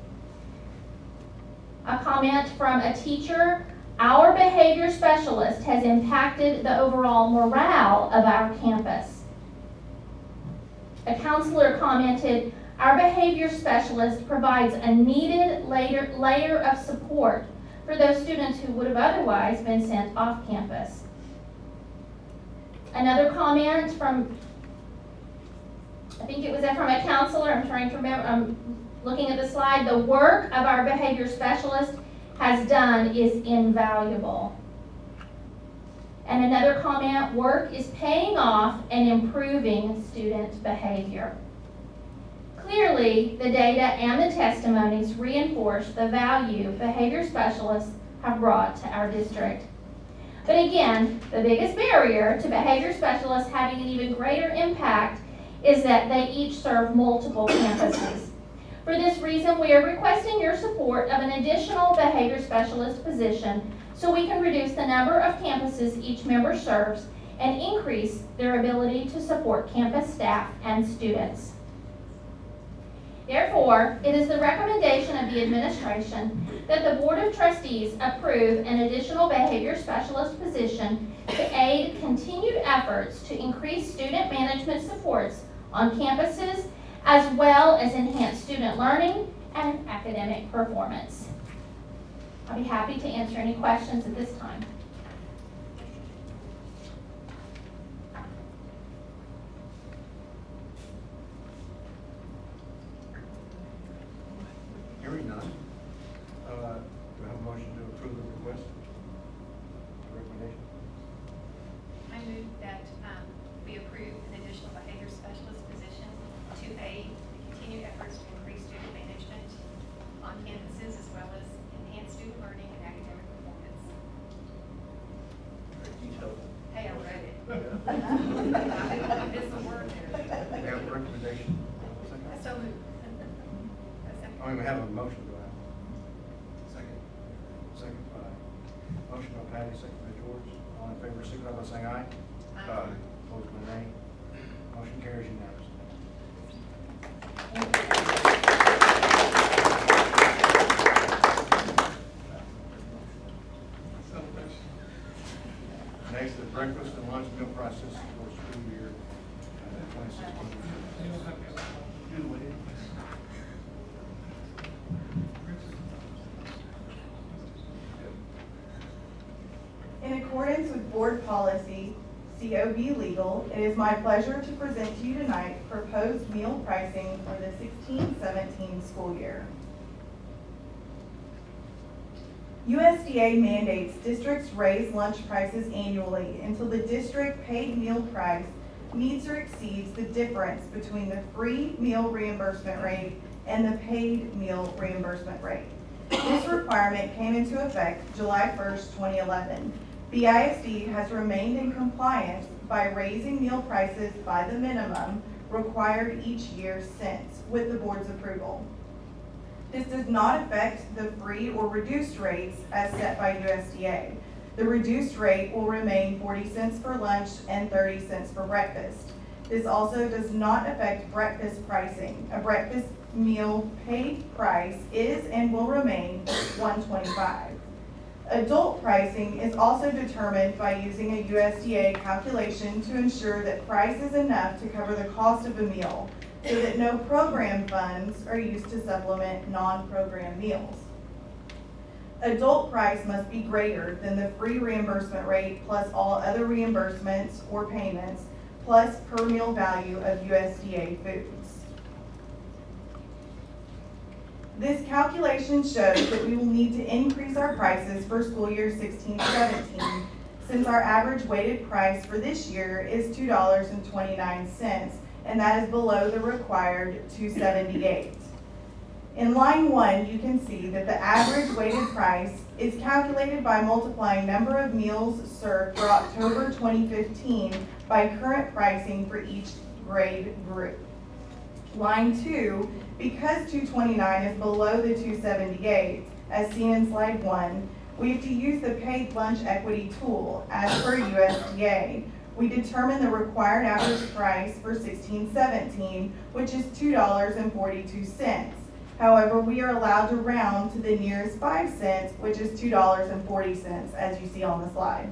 A comment from a teacher, our behavior specialist has impacted the overall morale of our campus. A counselor commented, our behavior specialist provides a needed layer of support for those students who would have otherwise been sent off campus. Another comment from, I think it was from a counselor, I'm trying to remember, I'm looking at the slide, the work of our behavior specialist has done is invaluable. And another comment, work is paying off and improving student behavior. Clearly, the data and the testimonies reinforce the value behavior specialists have brought to our district. But again, the biggest barrier to behavior specialists having an even greater impact is that they each serve multiple campuses. For this reason, we are requesting your support of an additional behavior specialist position so we can reduce the number of campuses each member serves and increase their ability to support campus staff and students. Therefore, it is the recommendation of the administration that the Board of Trustees approve an additional behavior specialist position to aid continued efforts to increase student management supports on campuses as well as enhance student learning and academic performance. I'll be happy to answer any questions at this time. Hearing none, do I have a motion to approve the request? Recommendation? I move that we approve an additional behavior specialist position to aid the continued efforts to increase student management on campuses as well as enhance student learning and academic performance. Very detailed. Hey, I read it. I missed the word there. We have a recommendation. So moved. I mean, we have a motion, do I have? Second. Second by, motion by Patty, second by George. All in favor, signify by saying aye. Aye. Opposed by nay. Motion carries unanimously. Next, the breakfast and lunch meal process for school year 2016. Board Policy, COB Legal, it is my pleasure to present to you tonight proposed meal pricing for the 16-17 school year. USDA mandates districts raise lunch prices annually until the district paid meal price meets or exceeds the difference between the free meal reimbursement rate and the paid meal reimbursement rate. This requirement came into effect July 1st, 2011. BISD has remained in compliance by raising meal prices by the minimum required each year since, with the board's approval. This does not affect the free or reduced rates as set by USDA. The reduced rate will remain 40 cents for lunch and 30 cents for breakfast. This also does not affect breakfast pricing. A breakfast meal paid price is and will remain $1.25. Adult pricing is also determined by using a USDA calculation to ensure that price is enough to cover the cost of a meal, so that no program funds are used to supplement non-program meals. Adult price must be greater than the free reimbursement rate plus all other reimbursements or payments plus per meal value of USDA foods. This calculation shows that we will need to increase our prices for school year 16-17 since our average weighted price for this year is $2.29, and that is below the required $2.78. In line 1, you can see that the average weighted price is calculated by multiplying number of meals served for October 2015 by current pricing for each grade group. Line 2, because $2.29 is below the $2.78, as seen in slide 1, we have to use the paid lunch equity tool as per USDA. We determine the required average price for 16-17, which is $2.42. However, we are allowed to round to the nearest 5 cents, which is $2.40, as you see on the slide.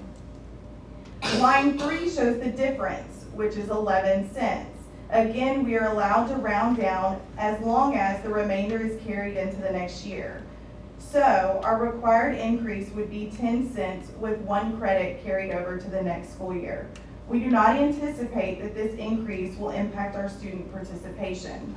Line 3 shows the difference, which is 11 cents. Again, we are allowed to round down as long as the remainder is carried into the next year. So our required increase would be 10 cents with 1 credit carried over to the next school year. We do not anticipate that this increase will impact our student participation.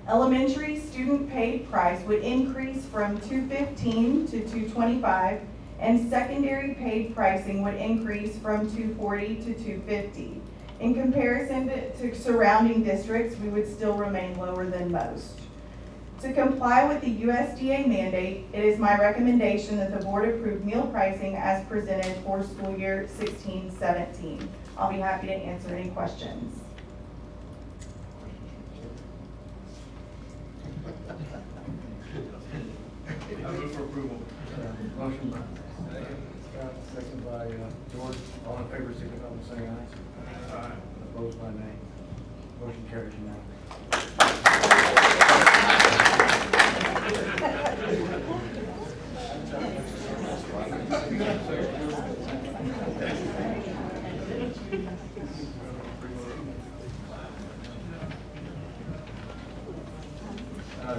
Elementary student paid price would increase from $2.15 to $2.25, and secondary paid pricing would increase from $2.40 to $2.50. In comparison to surrounding districts, we would still remain lower than most. To comply with the USDA mandate, it is my recommendation that the board approve meal pricing as presented for school year 16-17. I'll be happy to answer any questions. I move for approval. Motion by Scott, second by George. All in favor, signify by saying aye. Aye. Opposed by nay. Motion carries unanimously.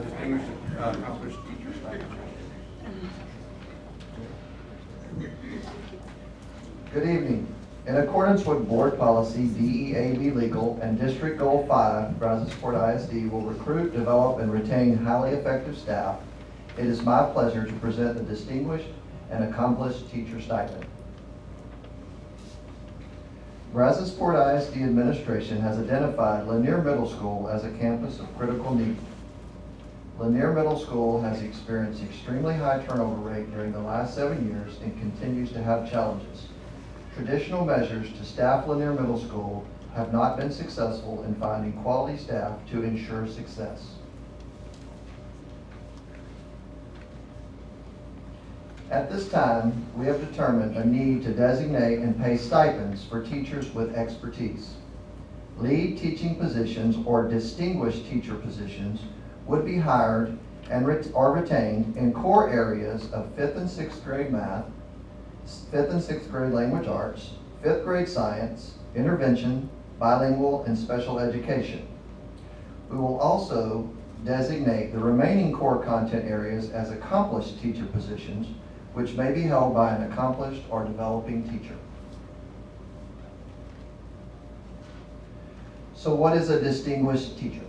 Distinguished accomplished teachers. Good evening. In accordance with Board Policy, DEAB Legal, and District Goal 5, Brazosport ISD will recruit, develop, and retain highly effective staff. It is my pleasure to present the Distinguished and Accomplished Teacher Stipend. Brazosport ISD administration has identified Lanier Middle School as a campus of critical need. Lanier Middle School has experienced extremely high turnover rate during the last 7 years and continues to have challenges. Traditional measures to staff Lanier Middle School have not been successful in finding quality staff to ensure success. At this time, we have determined a need to designate and pay stipends for teachers with expertise. Lead teaching positions or distinguished teacher positions would be hired and or retained in core areas of 5th and 6th grade math, 5th and 6th grade language arts, 5th grade science, intervention, bilingual, and special education. We will also designate the remaining core content areas as accomplished teacher positions, which may be held by an accomplished or developing teacher. So what is a distinguished teacher?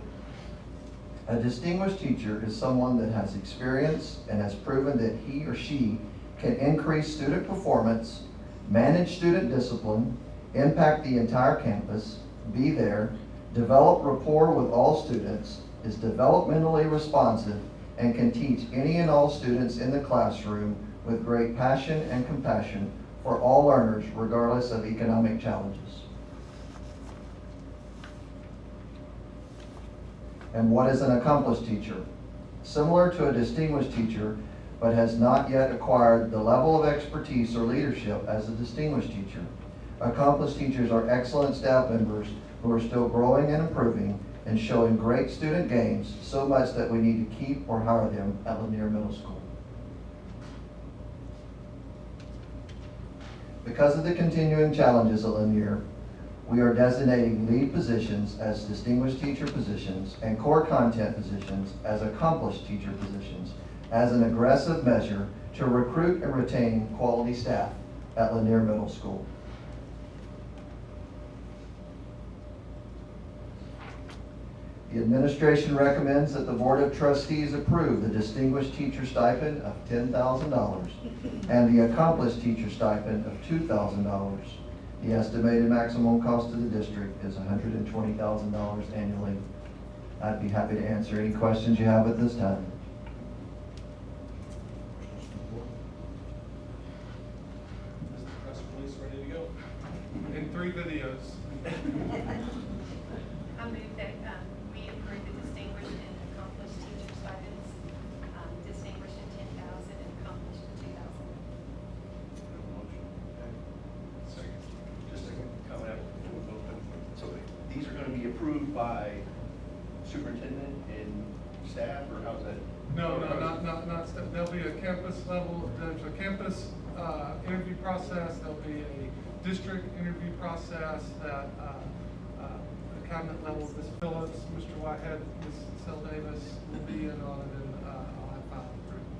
A distinguished teacher is someone that has experience and has proven that he or she can increase student performance, manage student discipline, impact the entire campus, be there, develop rapport with all students, is developmentally responsive, and can teach any and all students in the classroom with great passion and compassion for all learners regardless of economic challenges. And what is an accomplished teacher? Similar to a distinguished teacher, but has not yet acquired the level of expertise or leadership as a distinguished teacher. Accomplished teachers are excellent staff members who are still growing and improving and showing great student gains, so much that we need to keep or hire them at Lanier Middle School. Because of the continuing challenges at Lanier, we are designating lead positions as distinguished teacher positions and core content positions as accomplished teacher positions as an aggressive measure to recruit and retain quality staff at Lanier Middle School. The administration recommends that the Board of Trustees approve the distinguished teacher stipend of $10,000 and the accomplished teacher stipend of $2,000. The estimated maximum cost to the district is $120,000 annually. I'd be happy to answer any questions you have at this time. Is the press release ready to go? In 3 videos. I move that we approve the distinguished and accomplished teacher stipends, distinguished at $10,000 and accomplished at $2,000. Second. Just a comment after we vote. So these are going to be approved by superintendent and staff, or how's that? No, not stuff. There'll be a campus level, there's a campus interview process, there'll be a district interview process that the cabinet level, Ms. Phillips, Mr. Whitehead, Ms. Sel Davis will be in on it, and I'll have final approval.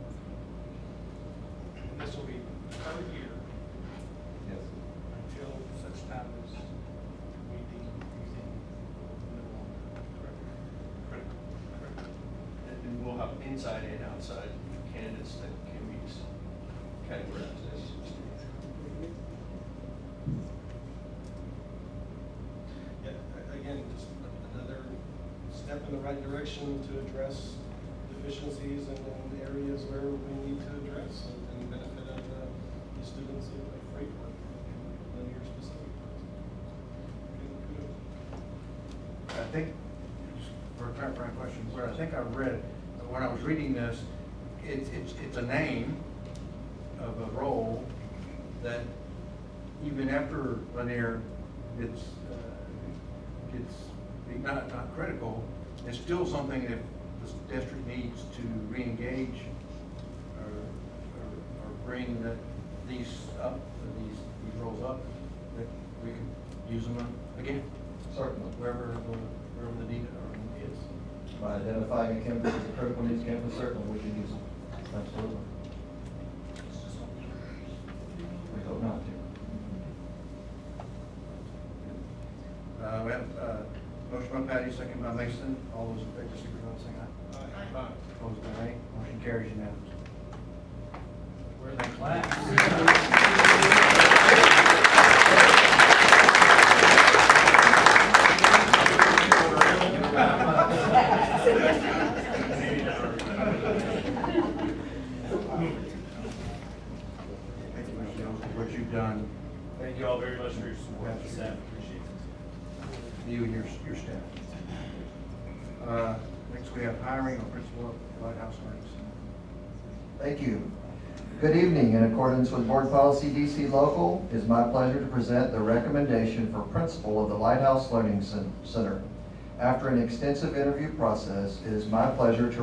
And this will be per year. Yes. Until such time as we deem no longer critical. And we'll have inside and outside candidates that can be categorized as. Yeah, again, just another step in the right direction to address deficiencies and areas where we need to address and benefit of the students of Freeport and Lanier specifically. I think, for a clarifying question, where I think I read, when I was reading this, it's a name of a role that even after Lanier gets not critical, it's still something that the district needs to re-engage or bring these roles up, that we can use them again. Certainly. Wherever the need is. By identifying a campus as a critical needs campus, certainly we can use them. Absolutely. We hope not to. We have motion by Patty, second by Mason. All those in favor, signify by saying aye. Aye. Opposed by nay. Motion carries unanimously. Where's the class? Thank you, Mr. Jones, for what you've done. Thank you all very much for your support, the staff appreciates it. You and your staff. Next, we have hiring of principal of Lighthouse Learning Center. Thank you. Good evening. In accordance with Board Policy DC Local, it is my pleasure to present the recommendation for principal of the Lighthouse Learning Center. After an extensive interview process, it is my pleasure to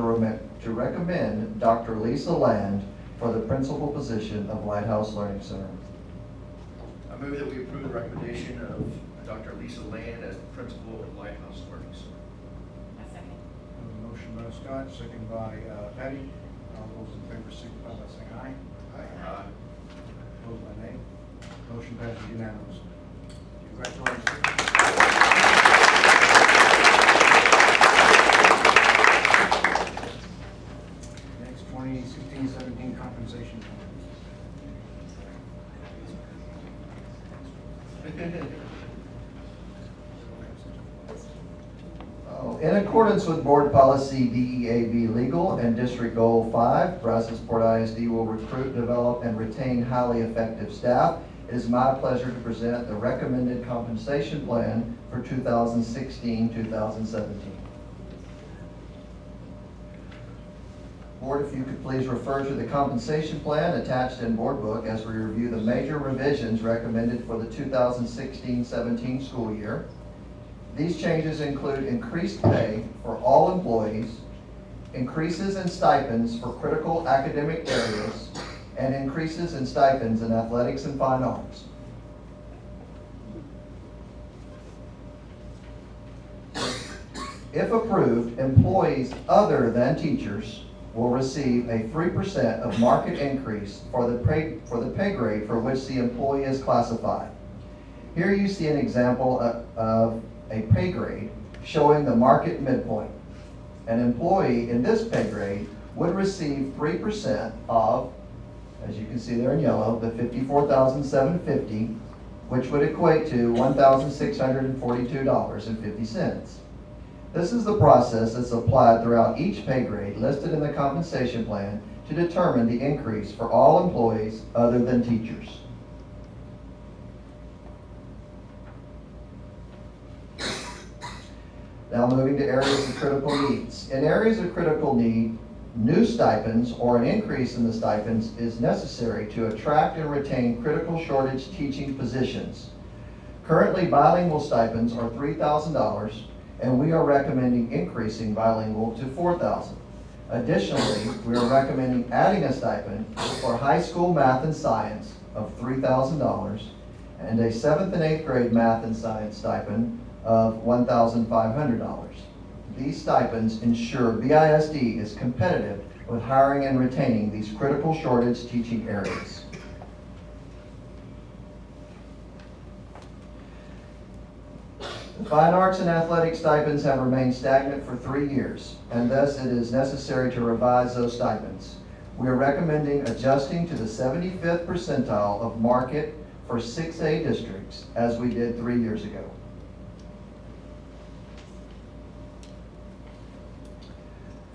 recommend Dr. Lisa Land for the principal position of Lighthouse Learning Center. I move that we approve the recommendation of Dr. Lisa Land as the principal of Lighthouse Learning Center. A second. Motion by Scott, second by Patty. All those in favor signify by saying aye. Aye. Opposed by nay. Motion passes unanimously. Congratulations. In accordance with Board Policy DEAB Legal and District Goal 5, Brazosport ISD will recruit, develop, and retain highly effective staff. It is my pleasure to present the recommended compensation plan for 2016-2017. Board, if you could please refer to the compensation plan attached in Board Book as we review the major revisions recommended for the 2016-17 school year. These changes include increased pay for all employees, increases in stipends for critical academic areas, and increases in stipends in athletics and fine arts. If approved, employees other than teachers will receive a 3% of market increase for the pay grade for which the employee is classified. Here you see an example of a pay grade showing the market midpoint. An employee in this pay grade would receive 3% of, as you can see there in yellow, the $54,750, which would equate to $1,642.50. This is the process that's applied throughout each pay grade listed in the compensation plan to determine the increase for all employees other than teachers. Now moving to areas of critical needs. In areas of critical need, new stipends or an increase in the stipends is necessary to attract and retain critical shortage teaching positions. Currently, bilingual stipends are $3,000, and we are recommending increasing bilingual to $4,000. Additionally, we are recommending adding a stipend for high school math and science of $3,000 and a 7th and 8th grade math and science stipend of $1,500. These stipends ensure BISD is competitive with hiring and retaining these critical shortage teaching areas. The fine arts and athletic stipends have remained stagnant for 3 years, and thus it is necessary to revise those stipends. We are recommending adjusting to the 75th percentile of market for 6A districts, as we did 3 years ago.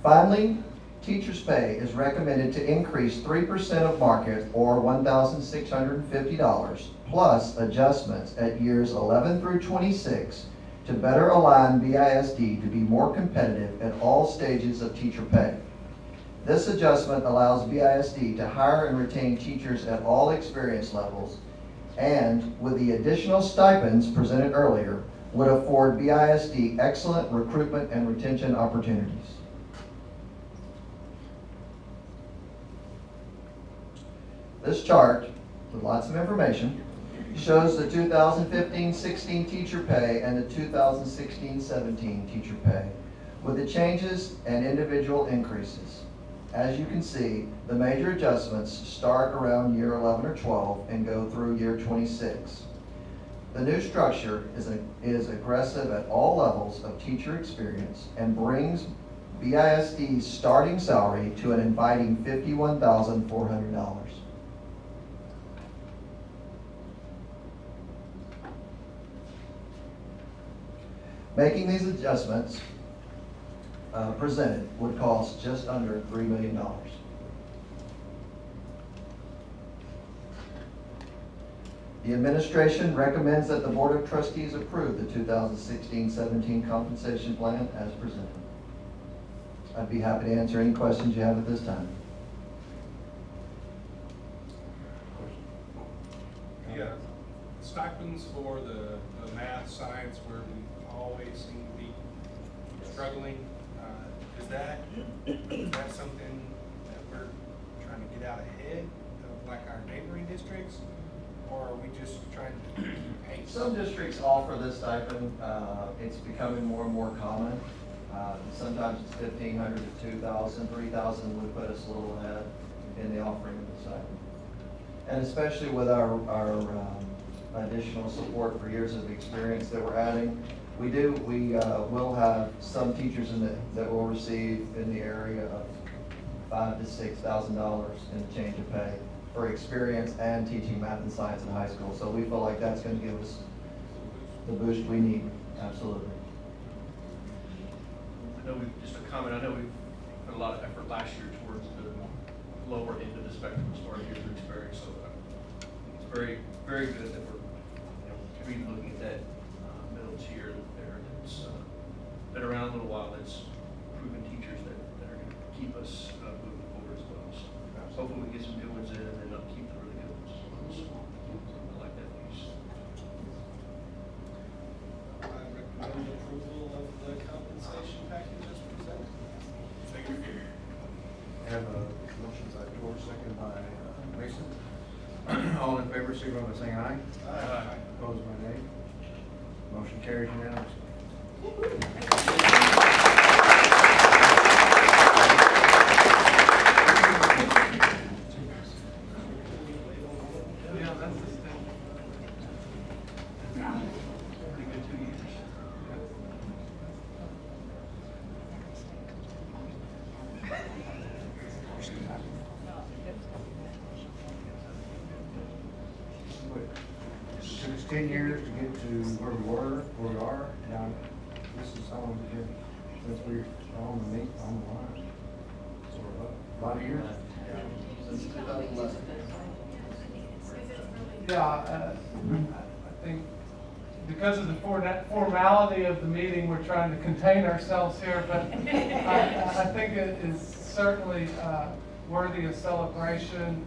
Finally, teachers' pay is recommended to increase 3% of market, or $1,650, plus adjustments at years 11 through 26 to better align BISD to be more competitive at all stages of teacher pay. This adjustment allows BISD to hire and retain teachers at all experience levels, and with the additional stipends presented earlier, would afford BISD excellent recruitment and retention opportunities. This chart, with lots of information, shows the 2015-16 teacher pay and the 2016-17 teacher pay, with the changes and individual increases. As you can see, the major adjustments start around year 11 or 12 and go through year 26. The new structure is aggressive at all levels of teacher experience and brings BISD's starting salary to an inviting $51,400. Making these adjustments presented would cost just under $3 million. The administration recommends that the Board of Trustees approve the 2016-17 compensation plan as presented. I'd be happy to answer any questions you have at this time. Yeah, stipends for the math, science, where we always seem to be struggling. Is that something that we're trying to get out ahead of like our neighboring districts? Or are we just trying to pay? Some districts offer this stipend. It's becoming more and more common. Sometimes it's $1,500 to $2,000, $3,000 would put us a little ahead in the offering of the stipend. And especially with our additional support for years of experience that we're adding, we will have some teachers that will receive in the area of $5,000 to $6,000 in change of pay for experience and teaching math and science in high school. So we feel like that's going to give us the boost we need. Absolutely. know just a comment, I know we've put a lot of effort last year towards the lower end of the spectrum as far as user experience, so it's very, very good that we're, really looking at that middle tier there that's been around a little while, that's proven teachers that are going to keep us moving forward as well. So hopefully we get some new ones in and then keep the really good ones as well. So I like that piece. I recommend approval of the compensation package as presented. Second. Have a motion by George, second by Mason. All in favor, signify by saying aye. Aye. Opposed by nay. Motion carries unanimously. Yeah, that's the thing. Pretty good 2 years. It took us 10 years to get to where we are. Now, this is how long it's been since we were on the line. So, a lot of years. Since 2011. Yeah, I think because of the formality of the meeting, we're trying to contain ourselves here, but I think it is certainly worthy of celebration.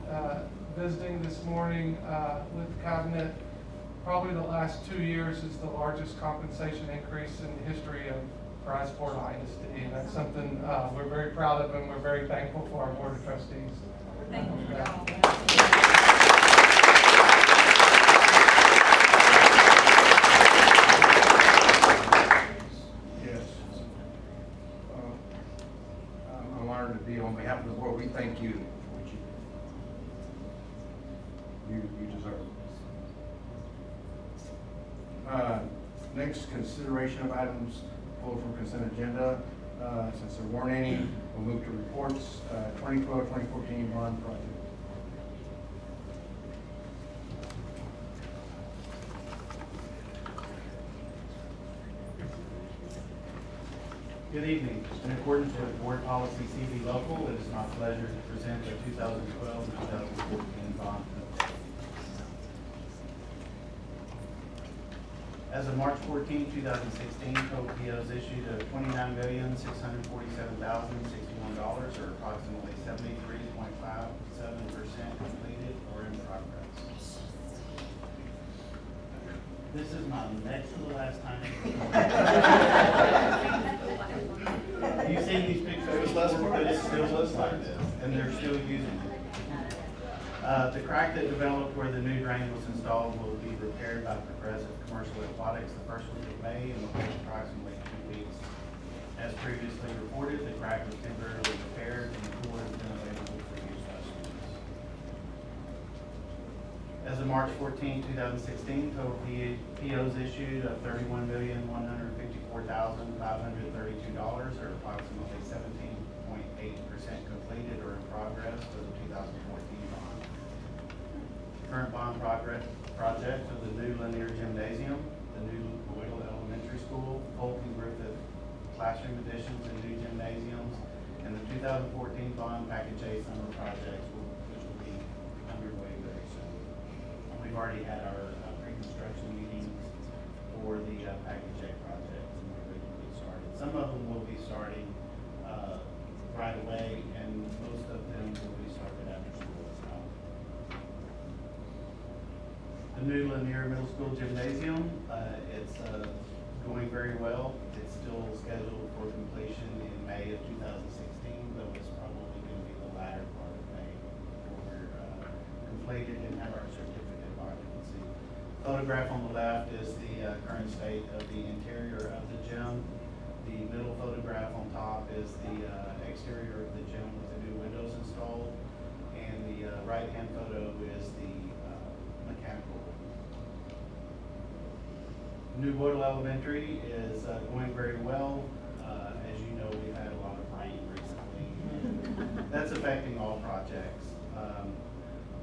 Visiting this morning with the cabinet, probably the last 2 years is the largest compensation increase in the history of Brazos ISD, and that's something we're very proud of, and we're very thankful for our Board of Trustees. Thank you for all. Yes. I'm honored to be on behalf of the board. We thank you for what you deserve. Next, consideration of items pulled from consent agenda. Since there weren't any, we'll move to reports. 2012-2014 bond project. Good evening. In accordance with Board Policy CB Local, it is my pleasure to present the 2012 and 2014 bond. As of March 14, 2016, total POs issued of $29,647,061, or approximately 73.57% completed or in progress. This is my next to the last time. You've seen these pictures before, but it still looks like this, and they're still using it. The crack that developed where the new drain was installed will be repaired by Progressive Commercial Aquatics the first week of May and will take approximately 2 weeks. As previously reported, the crack was temporarily repaired and the pool has been available for use by students. As of March 14, 2016, total POs issued of $31,154,532, or approximately 17.8% completed or in progress for the 2014 bond. Current bond project of the new linear gymnasium, the new Boyle Elementary School, Polk and Griffith classroom additions and new gymnasiums, and the 2014 bond package A summer projects, which will be underway very soon. We've already had our pre-construction meetings for the package A project, and we're ready to get started. Some of them will be starting right away, and most of them will be started after school as well. The new Lanier Middle School Gymnasium, it's going very well. It's still scheduled for completion in May of 2016, though it's probably going to be the latter part of May before we're completed and have our certificate of occupancy. Photograph on the left is the current state of the interior of the gym. The middle photograph on top is the exterior of the gym with the new windows installed, and the right-hand photo is the mechanical. New Boyle Elementary is going very well. As you know, we've had a lot of rain recently. That's affecting all projects.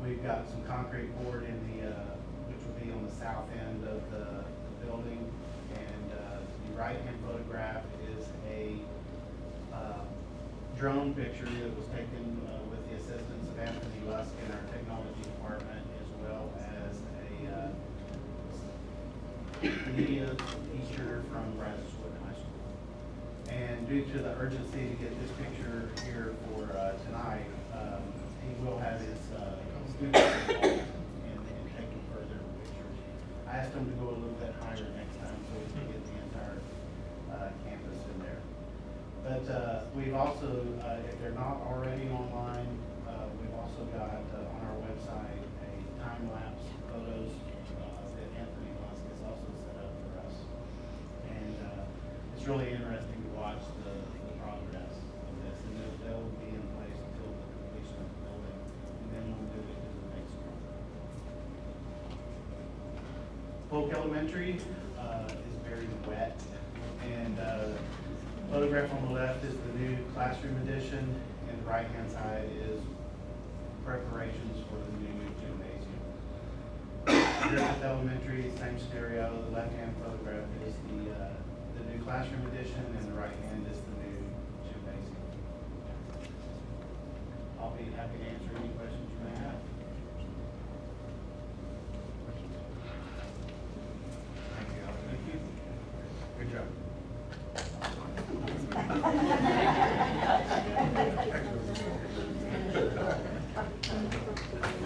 We've got some concrete poured in the, which will be on the south end of the building, and the right-hand photograph is a drone picture that was taken with the assistance of Anthony Lusk in our technology department, as well as a media teacher from Brazos High School. And due to the urgency to get this picture here for tonight, he will have his students involved in taking further pictures. I asked him to go a little bit higher next time so we can get the entire campus in there. But we've also, if they're not already online, we've also got on our website a time-lapse photos that Anthony Lusk has also set up for us. And it's really interesting to watch the progress of this. And they'll be in place until the completion of the building. And then we'll move it to the next one. Polk Elementary is very wet. And photograph on the left is the new classroom addition, and the right-hand side is preparations for the new gymnasium. Griffith Elementary, same scenario. The left-hand photograph is the new classroom addition, and the right-hand is the new gymnasium. I'll be happy to answer any questions you may have. Thank you. Thank you. Good job.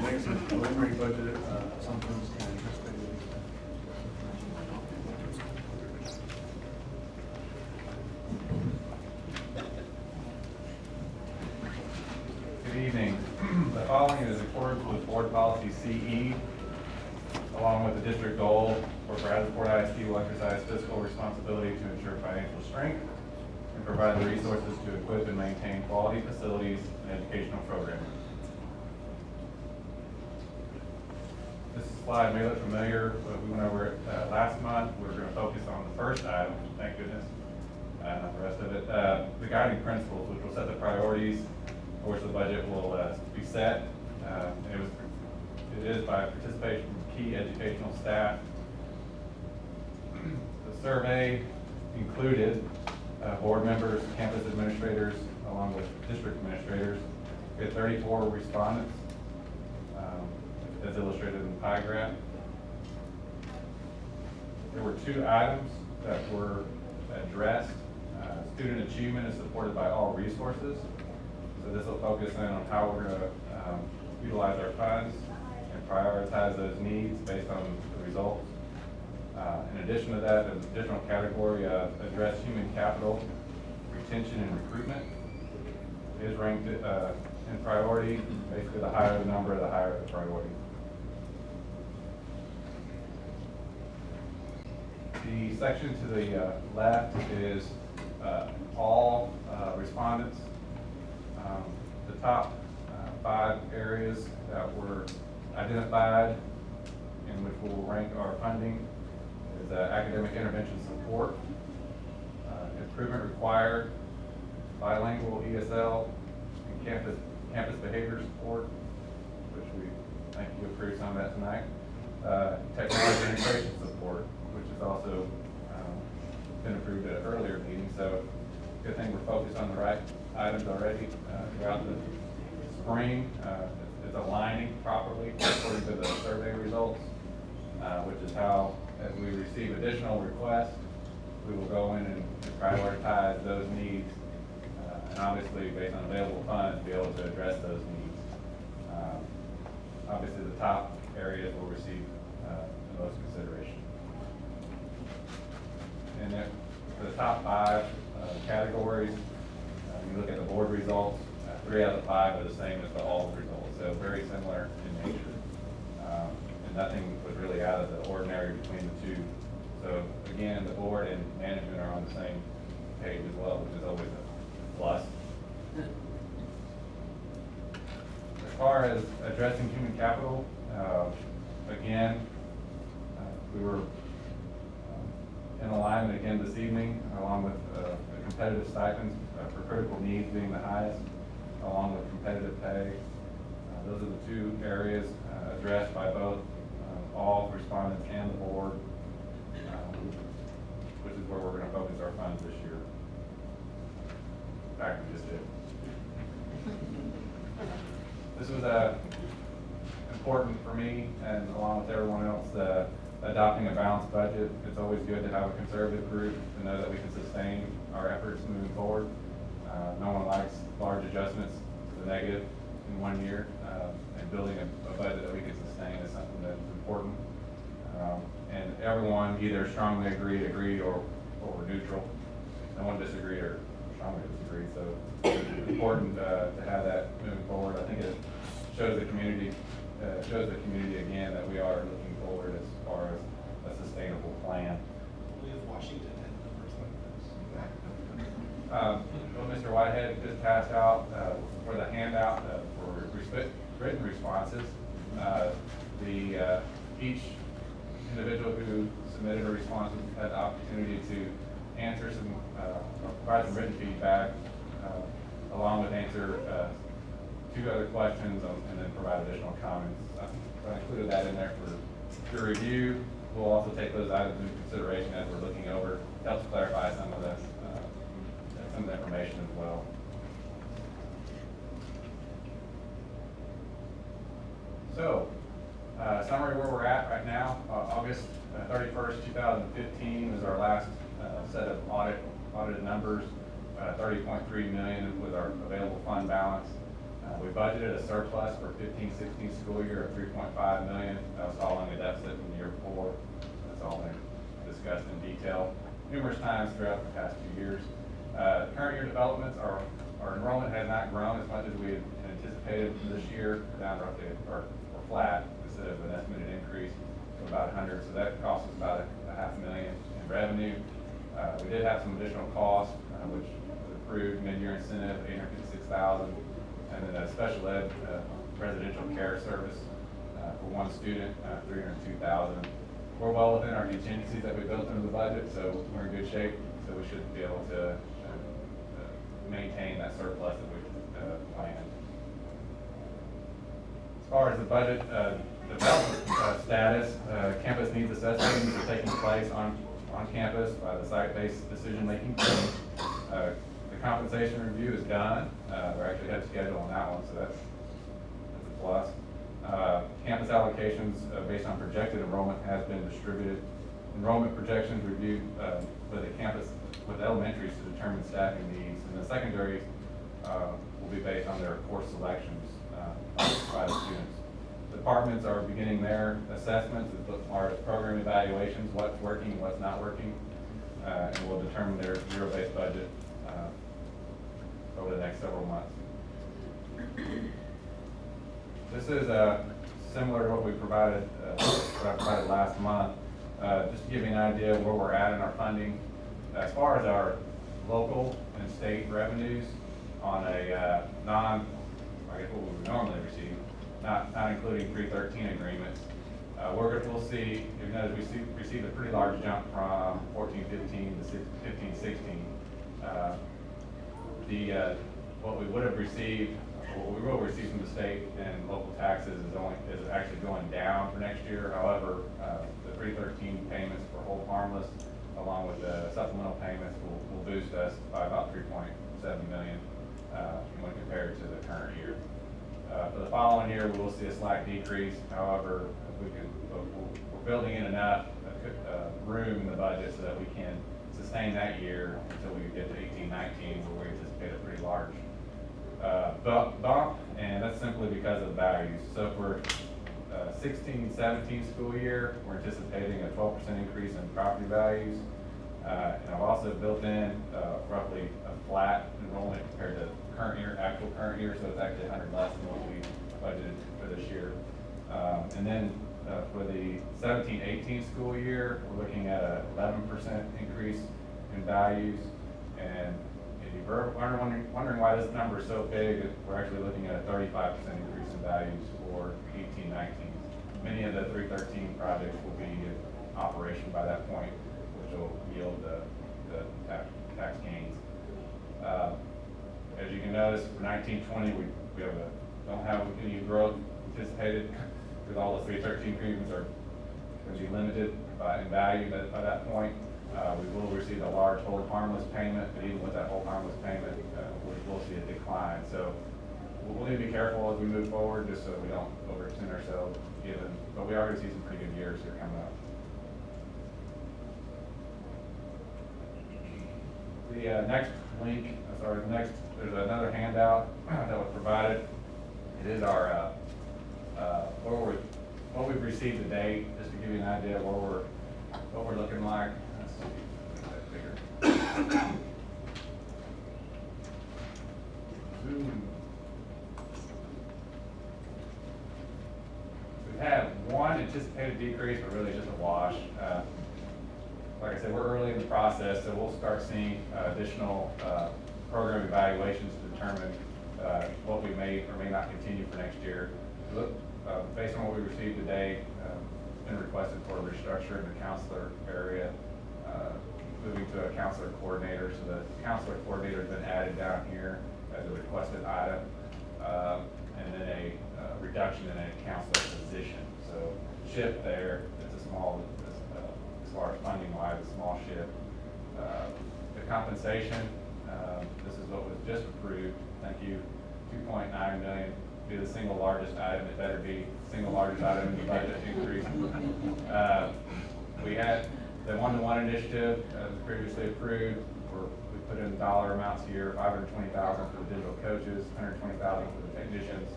Next is preliminary budget assumptions and anticipated. Good evening. The following is in accordance with Board Policy CE, along with the district goal for Brazosport ISD will exercise fiscal responsibility to ensure financial strength and provide the resources to equip and maintain quality facilities and educational programming. This slide may look familiar, but we went over it last month. We're going to focus on the first item, thank goodness, not the rest of it. The guiding principles, which will set the priorities for which the budget will be set. It is by participation from key educational staff. The survey included board members, campus administrators, along with district administrators. We had 34 respondents, as illustrated in the pie graph. There were 2 items that were addressed. Student achievement is supported by all resources. So this will focus in on how we're going to utilize our funds and prioritize those needs based on the results. In addition to that, there's an additional category of address human capital, retention, and recruitment. It is ranked in priority. Basically, the higher the number, the higher the priority. The section to the left is all respondents. The top 5 areas that were identified in which we'll rank our funding is academic intervention support, improvement required, bilingual ESL, and campus behavior support, which we think you approved some of that tonight. Technology integration support, which has also been approved at an earlier meeting. So good thing we're focused on the right items already throughout the spring. It's aligning properly according to the survey results, which is how, as we receive additional requests, we will go in and prioritize those needs, and obviously based on available funds, be able to address those needs. Obviously the top areas will receive the most consideration. And then for the top 5 categories, you look at the board results, 3 out of 5 are the same as the all results, so very similar in nature. And nothing was really out of the ordinary between the 2. So again, the board and management are on the same page as well, which is always a plus. As far as addressing human capital, again, we were in alignment again this evening, along with the competitive stipends for critical needs being the highest, along with competitive pay. Those are the 2 areas addressed by both all respondents and the board, which is where we're going to focus our funds this year. In fact, we just did. This was important for me, and along with everyone else, adopting a balanced budget. It's always good to have a conservative group to know that we can sustain our efforts moving forward. No one likes large adjustments to the negative in 1 year, and building a budget that we can sustain is something that's important. And everyone either strongly agreed or were neutral. No one disagreed or strongly disagreed, so it's important to have that moving forward. I think it shows the community again that we are looking forward as far as a sustainable plan. If Washington had numbers like this. What Mr. Whitehead just passed out for the handout for written responses. Each individual who submitted a response had the opportunity to answer some, or provide some written feedback, along with answer 2 other questions and then provide additional comments. I included that in there for your review. We'll also take those items into consideration as we're looking over. It helps clarify some of the information as well. So, summary where we're at right now. August 31st, 2015 is our last set of audited numbers. 30.3 million with our available fund balance. We budgeted a surplus for 15-16 school year of 3.5 million. That was following a deficit in the year before. That's all been discussed in detail numerous times throughout the past few years. Current year developments, our enrollment has not grown as much as we had anticipated this year, down roughly or flat instead of an estimated increase of about 100. So that cost us about a $500,000 in revenue. We did have some additional costs, which was approved mid-year incentive, $856,000, and then a special ed residential care service for 1 student, $302,000. We're well within our contingencies that we built into the budget, so we're in good shape. So we should be able to maintain that surplus that we planned. As far as the budget development status, campus needs assessments are taking place on campus by the site-based decision-making team. The compensation review is done. We're actually ahead of schedule on that one, so that's a plus. Campus allocations based on projected enrollment has been distributed. Enrollment projections reviewed with the campus with elementaries to determine staffing needs, and the secondaries will be based on their course selections by the students. Departments are beginning their assessments as far as program evaluations, what's working, what's not working, and will determine their zero-based budget over the next several months. This is similar to what we provided, last month. Just to give you an idea of where we're at in our funding. As far as our local and state revenues on a I guess what we would normally receive, not including 313 agreements, we'll see, you notice we received a pretty large jump from 14-15 to 15-16. What we would have received, what we will receive from the state and local taxes is actually going down for next year. However, the 313 payments for hold harmless, along with the supplemental payments, will boost us by about 3.7 million when compared to the current year. For the following year, we will see a slight decrease. However, we're building in enough room in the budget so that we can sustain that year until we get to 18-19, where we anticipate a pretty large bump, and that's simply because of the values. So for 16-17 school year, we're anticipating a 12% increase in property values. And I've also built in roughly a flat enrollment compared to actual current year, so it's actually 100 less than what we budgeted for this year. And then for the 17-18 school year, we're looking at a 11% increase in values. And if you're wondering why this number is so big, we're actually looking at a 35% increase in values for 18-19. Many of the 313 projects will be in operation by that point, which will yield the tax gains. As you can notice, for 19-20, we don't have any growth anticipated because all the 313 agreements are going to be limited in value by that point. We will receive a large hold harmless payment, but even with that hold harmless payment, we will see a decline. So we'll need to be careful as we move forward, just so we don't overextend ourselves, but we are going to see some pretty good years here coming up. The next link, there's another handout that was provided. It is our, what we've received to date, just to give you an idea of what we're looking like. Let's see, make that bigger. We've had one anticipated decrease, but really just a wash. Like I said, we're early in the process, so we'll start seeing additional program evaluations to determine what we may or may not continue for next year. Based on what we received today, been requested for a restructure in the counselor area, moving to a counselor coordinator. So the counselor coordinator has been added down here as a requested item, and then a reduction in a counselor position. So shift there, it's a small, as far as funding wise, a small shift. The compensation, this is what was just approved. Thank you. 2.9 million be the single largest item. It better be the single largest item in the budget increase. We had the one-to-one initiative as previously approved. We put in dollar amounts here: $520,000 for the digital coaches, $120,000 for the technicians.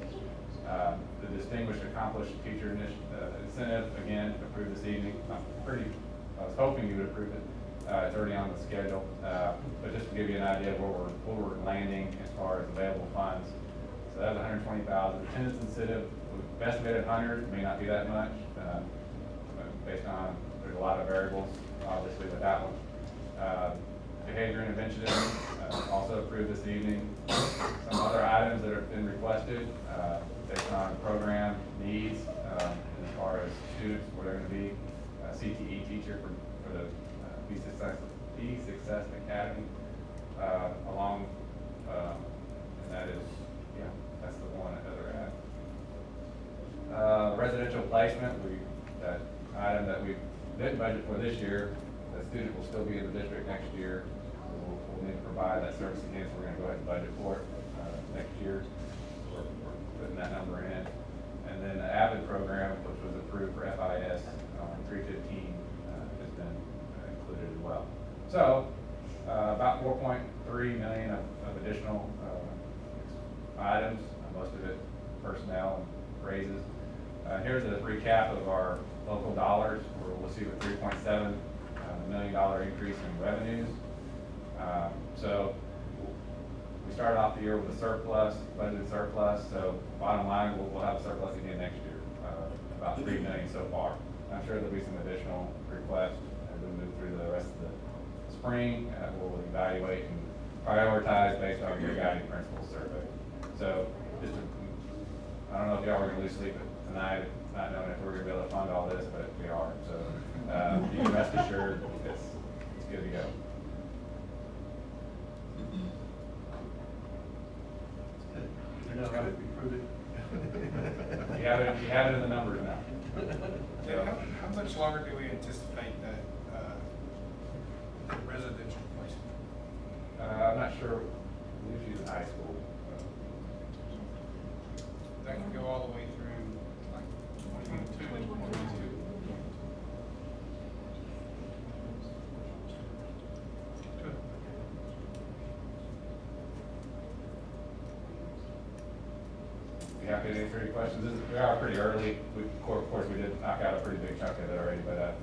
The Distinguished Accomplished Teacher Incentive, again, approved this evening. I was hoping you would approve it. It's already on the schedule. But just to give you an idea of where we're landing as far as available funds. So that's $120,000. Attendance incentive, we estimated 100, may not be that much, based on, there's a lot of variables, obviously, with that one. Behavior interventionism, also approved this evening. Some other items that have been requested, based on program needs, as far as students, where they're going to be, CTE teacher for the Be Success Academy, along, and that is, yeah, that's the one that they're at. Residential placement, that item that we didn't budget for this year, the student will still be in the district next year. We'll need to provide that service again, so we're going to go ahead and budget for it next year. We're putting that number in. And then the AVID program, which was approved for FIS 315, has been included as well. So about 4.3 million of additional items, most of it personnel and raises. Here's a recap of our local dollars. We'll see a $3.7 million increase in revenues. So we started off the year with a surplus, budgeted surplus. So bottom line, we'll have a surplus again next year, about $3 million so far. I'm sure there'll be some additional requests as we move through the rest of the spring. We'll evaluate and prioritize based on your guiding principles survey. So just to, I don't know if y'all were going to lose sleep tonight, not knowing if we're going to be able to fund all this, but we are. So you can rest assured it's good to go. You know how to prove it. You have it in the numbers now. Yeah, how much longer do we anticipate that residential placement? I'm not sure. Usually in high school. That can go all the way through like 22 and 22. Be happy to answer any questions. We are pretty early. Of course, we did knock out a pretty big chunk of it already, but as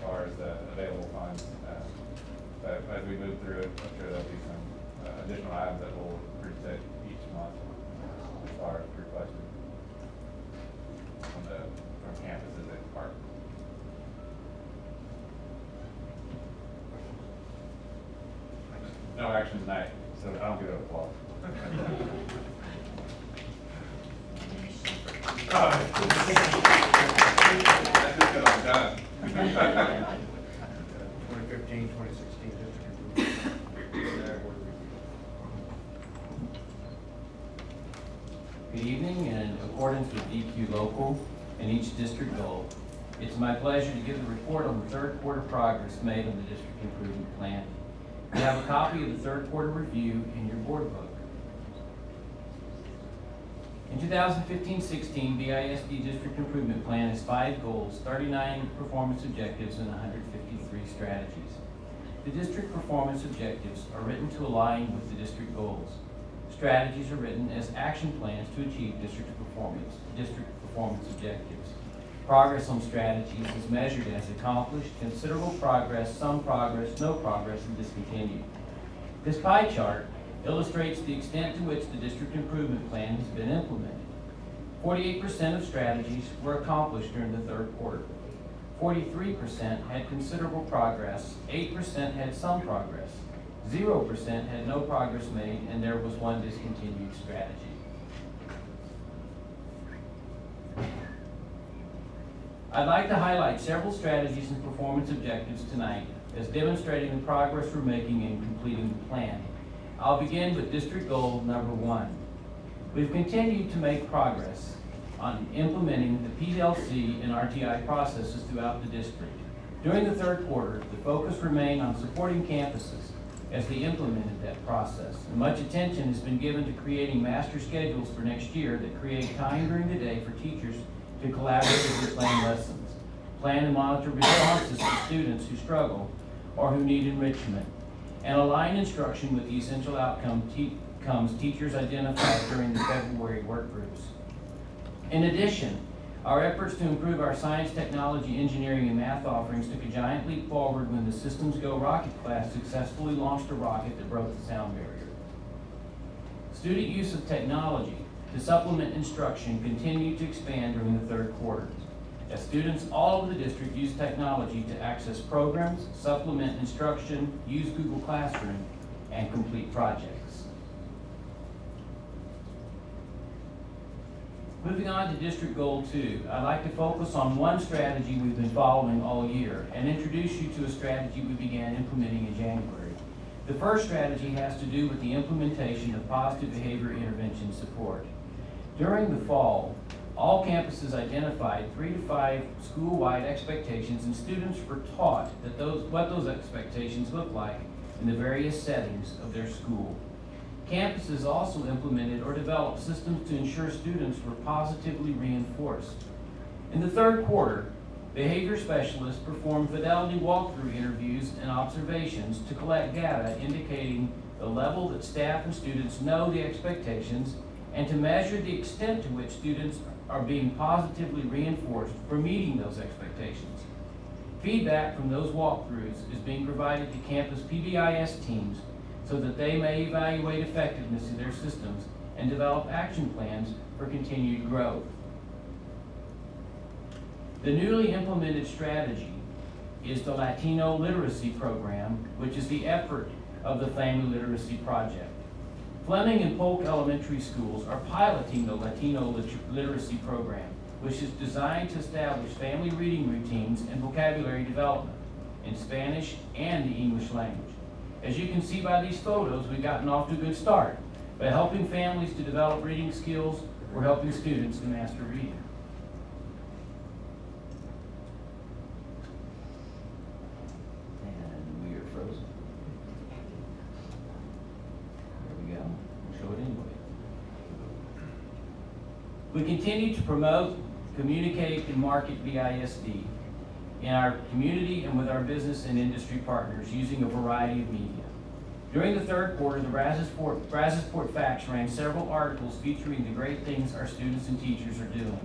far as the available funds, but as we move through it, I'm sure there'll be some additional items that we'll present each month as far as requested from campuses and parks. No action tonight, so I don't get an applause. That just got done. 2015, 2016 district. Good evening, and in accordance with DQ local and each district goal, it's my pleasure to give the report on the third quarter progress made on the district improvement plan. You have a copy of the third quarter review in your board book. In 2015-16, BISD District Improvement Plan has 5 goals, 39 performance objectives, and 153 strategies. The district performance objectives are written to align with the district goals. Strategies are written as action plans to achieve district performance objectives. Progress on strategies is measured as accomplished, considerable progress, some progress, no progress, and discontinued. This pie chart illustrates the extent to which the district improvement plan has been implemented. 48% of strategies were accomplished during the third quarter. 43% had considerable progress, 8% had some progress, 0% had no progress made, and there was 1 discontinued strategy. I'd like to highlight several strategies and performance objectives tonight as demonstrating the progress we're making in completing the plan. I'll begin with district goal number 1. We've continued to make progress on implementing the PLC and RTI processes throughout the district. During the third quarter, the focus remained on supporting campuses as they implemented that process. And much attention has been given to creating master schedules for next year that create time during the day for teachers to collaboratively plan lessons, plan and monitor responses to students who struggle or who need enrichment, and align instruction with the essential outcomes teachers identified during the February work groups. In addition, our efforts to improve our science, technology, engineering, and math offerings took a giant leap forward when the Systems Go rocket class successfully launched a rocket that broke the sound barrier. Student use of technology to supplement instruction continued to expand during the third quarter, as students all over the district use technology to access programs, supplement instruction, use Google Classroom, and complete projects. Moving on to District Goal 2, I'd like to focus on 1 strategy we've been following all year and introduce you to a strategy we began implementing in January. The first strategy has to do with the implementation of positive behavior intervention support. During the fall, all campuses identified 3 to 5 school-wide expectations, and students were taught that what those expectations look like in the various settings of their school. Campuses also implemented or developed systems to ensure students were positively reinforced. In the third quarter, behavior specialists performed fidelity walkthrough interviews and observations to collect data indicating the level that staff and students know the expectations and to measure the extent to which students are being positively reinforced for meeting those expectations. Feedback from those walkthroughs is being provided to campus PBIS teams so that they may evaluate effectiveness of their systems and develop action plans for continued growth. The newly implemented strategy is the Latino Literacy Program, which is the effort of the Family Literacy Project. Fleming and Polk Elementary Schools are piloting the Latino Literacy Program, which is designed to establish family reading routines and vocabulary development in Spanish and the English language. As you can see by these photos, we've gotten off to a good start. By helping families to develop reading skills, we're helping students to master reading. And we are frozen. There we go. We'll show it anyway. We continue to promote, communicate, and market BISD in our community and with our business and industry partners using a variety of media. During the third quarter, the Brazosport Facts ran several articles featuring the great things our students and teachers are doing.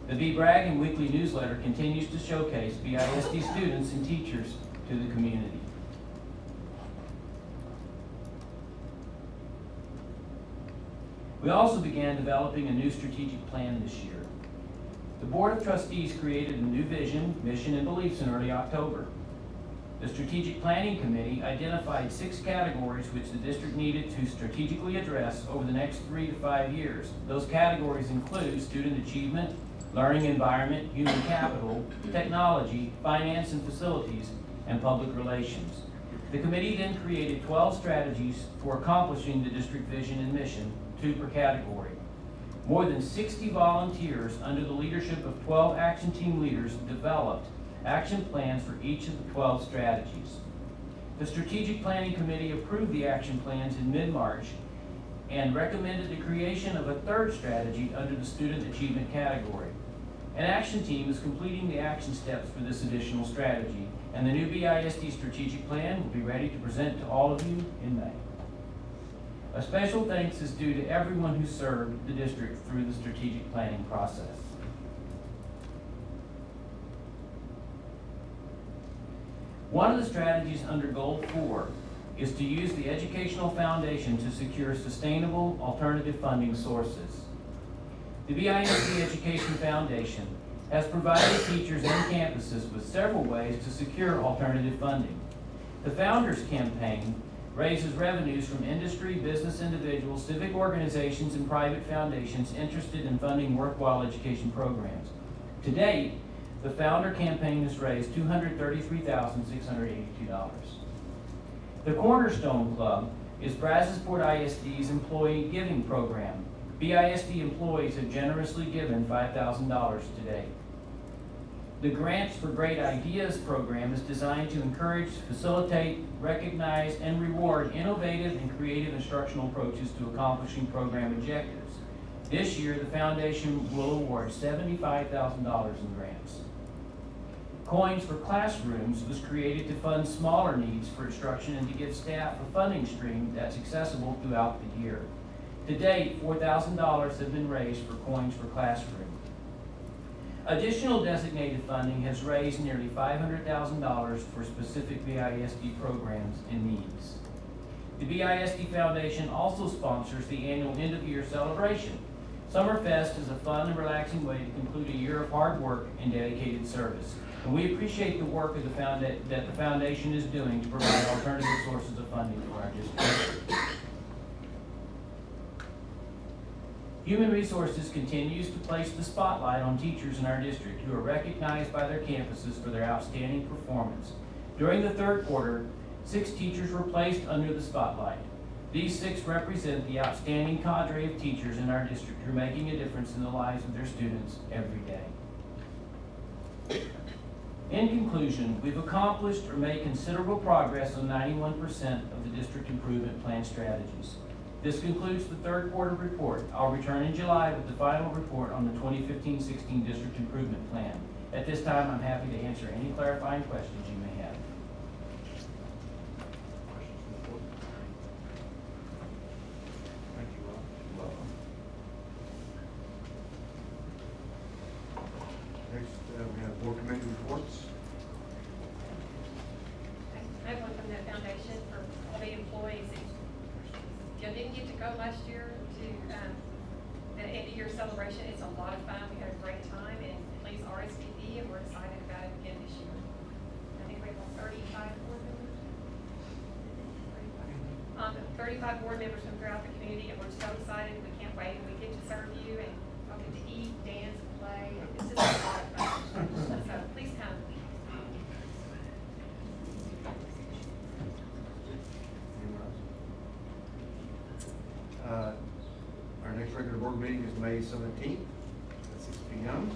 The B-Brag and weekly newsletter continues to showcase BISD students and teachers to the community. We also began developing a new strategic plan this year. The Board of Trustees created a new vision, mission, and beliefs in early October. The Strategic Planning Committee identified 6 categories which the district needed to strategically address over the next 3 to 5 years. Those categories include student achievement, learning environment, human capital, technology, finance and facilities, and public relations. The committee then created 12 strategies for accomplishing the district vision and mission, 2 per category. More than 60 volunteers under the leadership of 12 action team leaders developed action plans for each of the 12 strategies. The Strategic Planning Committee approved the action plans in mid-March, and recommended the creation of a third strategy under the student achievement category. An action team is completing the action steps for this additional strategy, and the new BISD strategic plan will be ready to present to all of you in May. A special thanks is due to everyone who served the district through the strategic planning process. One of the strategies under Goal 4 is to use the educational foundation to secure sustainable alternative funding sources. The BISD Education Foundation has provided teachers and campuses with several ways to secure alternative funding. The Founders Campaign raises revenues from industry, business individuals, civic organizations, and private foundations interested in funding worthwhile education programs. To date, the Founder Campaign has raised $233,682. The Cornerstone Club is Brazosport ISD's employee giving program. BISD employees have generously given $5,000 to date. The Grants for Great Ideas program is designed to encourage, facilitate, recognize, and reward innovative and creative instructional approaches to accomplishing program objectives. This year, the foundation will award $75,000 in grants. Coins for Classrooms was created to fund smaller needs for instruction and to give staff a funding stream that's accessible throughout the year. To date, $4,000 have been raised for Coins for Classroom. Additional designated funding has raised nearly $500,000 for specific BISD programs and needs. The BISD Foundation also sponsors the annual end-of-year celebration. Summerfest is a fun and relaxing way to conclude a year of hard work and dedicated service. And we appreciate the work of that the foundation is doing to provide alternative sources of funding for our district. Human Resources continues to place the spotlight on teachers in our district who are recognized by their campuses for their outstanding performance. During the third quarter, 6 teachers were placed under the spotlight. These 6 represent the outstanding cadre of teachers in our district who are making a difference in the lives of their students every day. In conclusion, we've accomplished or made considerable progress on 91% of the district improvement plan strategies. This concludes the third quarter report. I'll return in July with the final report on the 2015-16 district improvement plan. At this time, I'm happy to answer any clarifying questions you may have. Thank you, Rob. You're welcome. Next, we have board committee reports. I have one from the foundation for all the employees. If you didn't get to go last year to the end of year celebration, it's a lot of fun. We had a great time, and please RSVP, and we're excited about it again this year. I think we have 35 board members. 35 board members from throughout the community, and we're so excited. We can't wait. We get to serve you, and we'll get to eat, dance, and play. And it's just a lot of fun. So please come. Our next regular board meeting is May 17th at 6 p.m.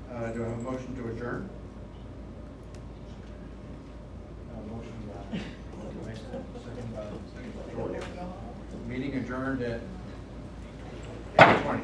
Do I have a motion to adjourn? Motion by second by George. Meeting adjourned at 8:20.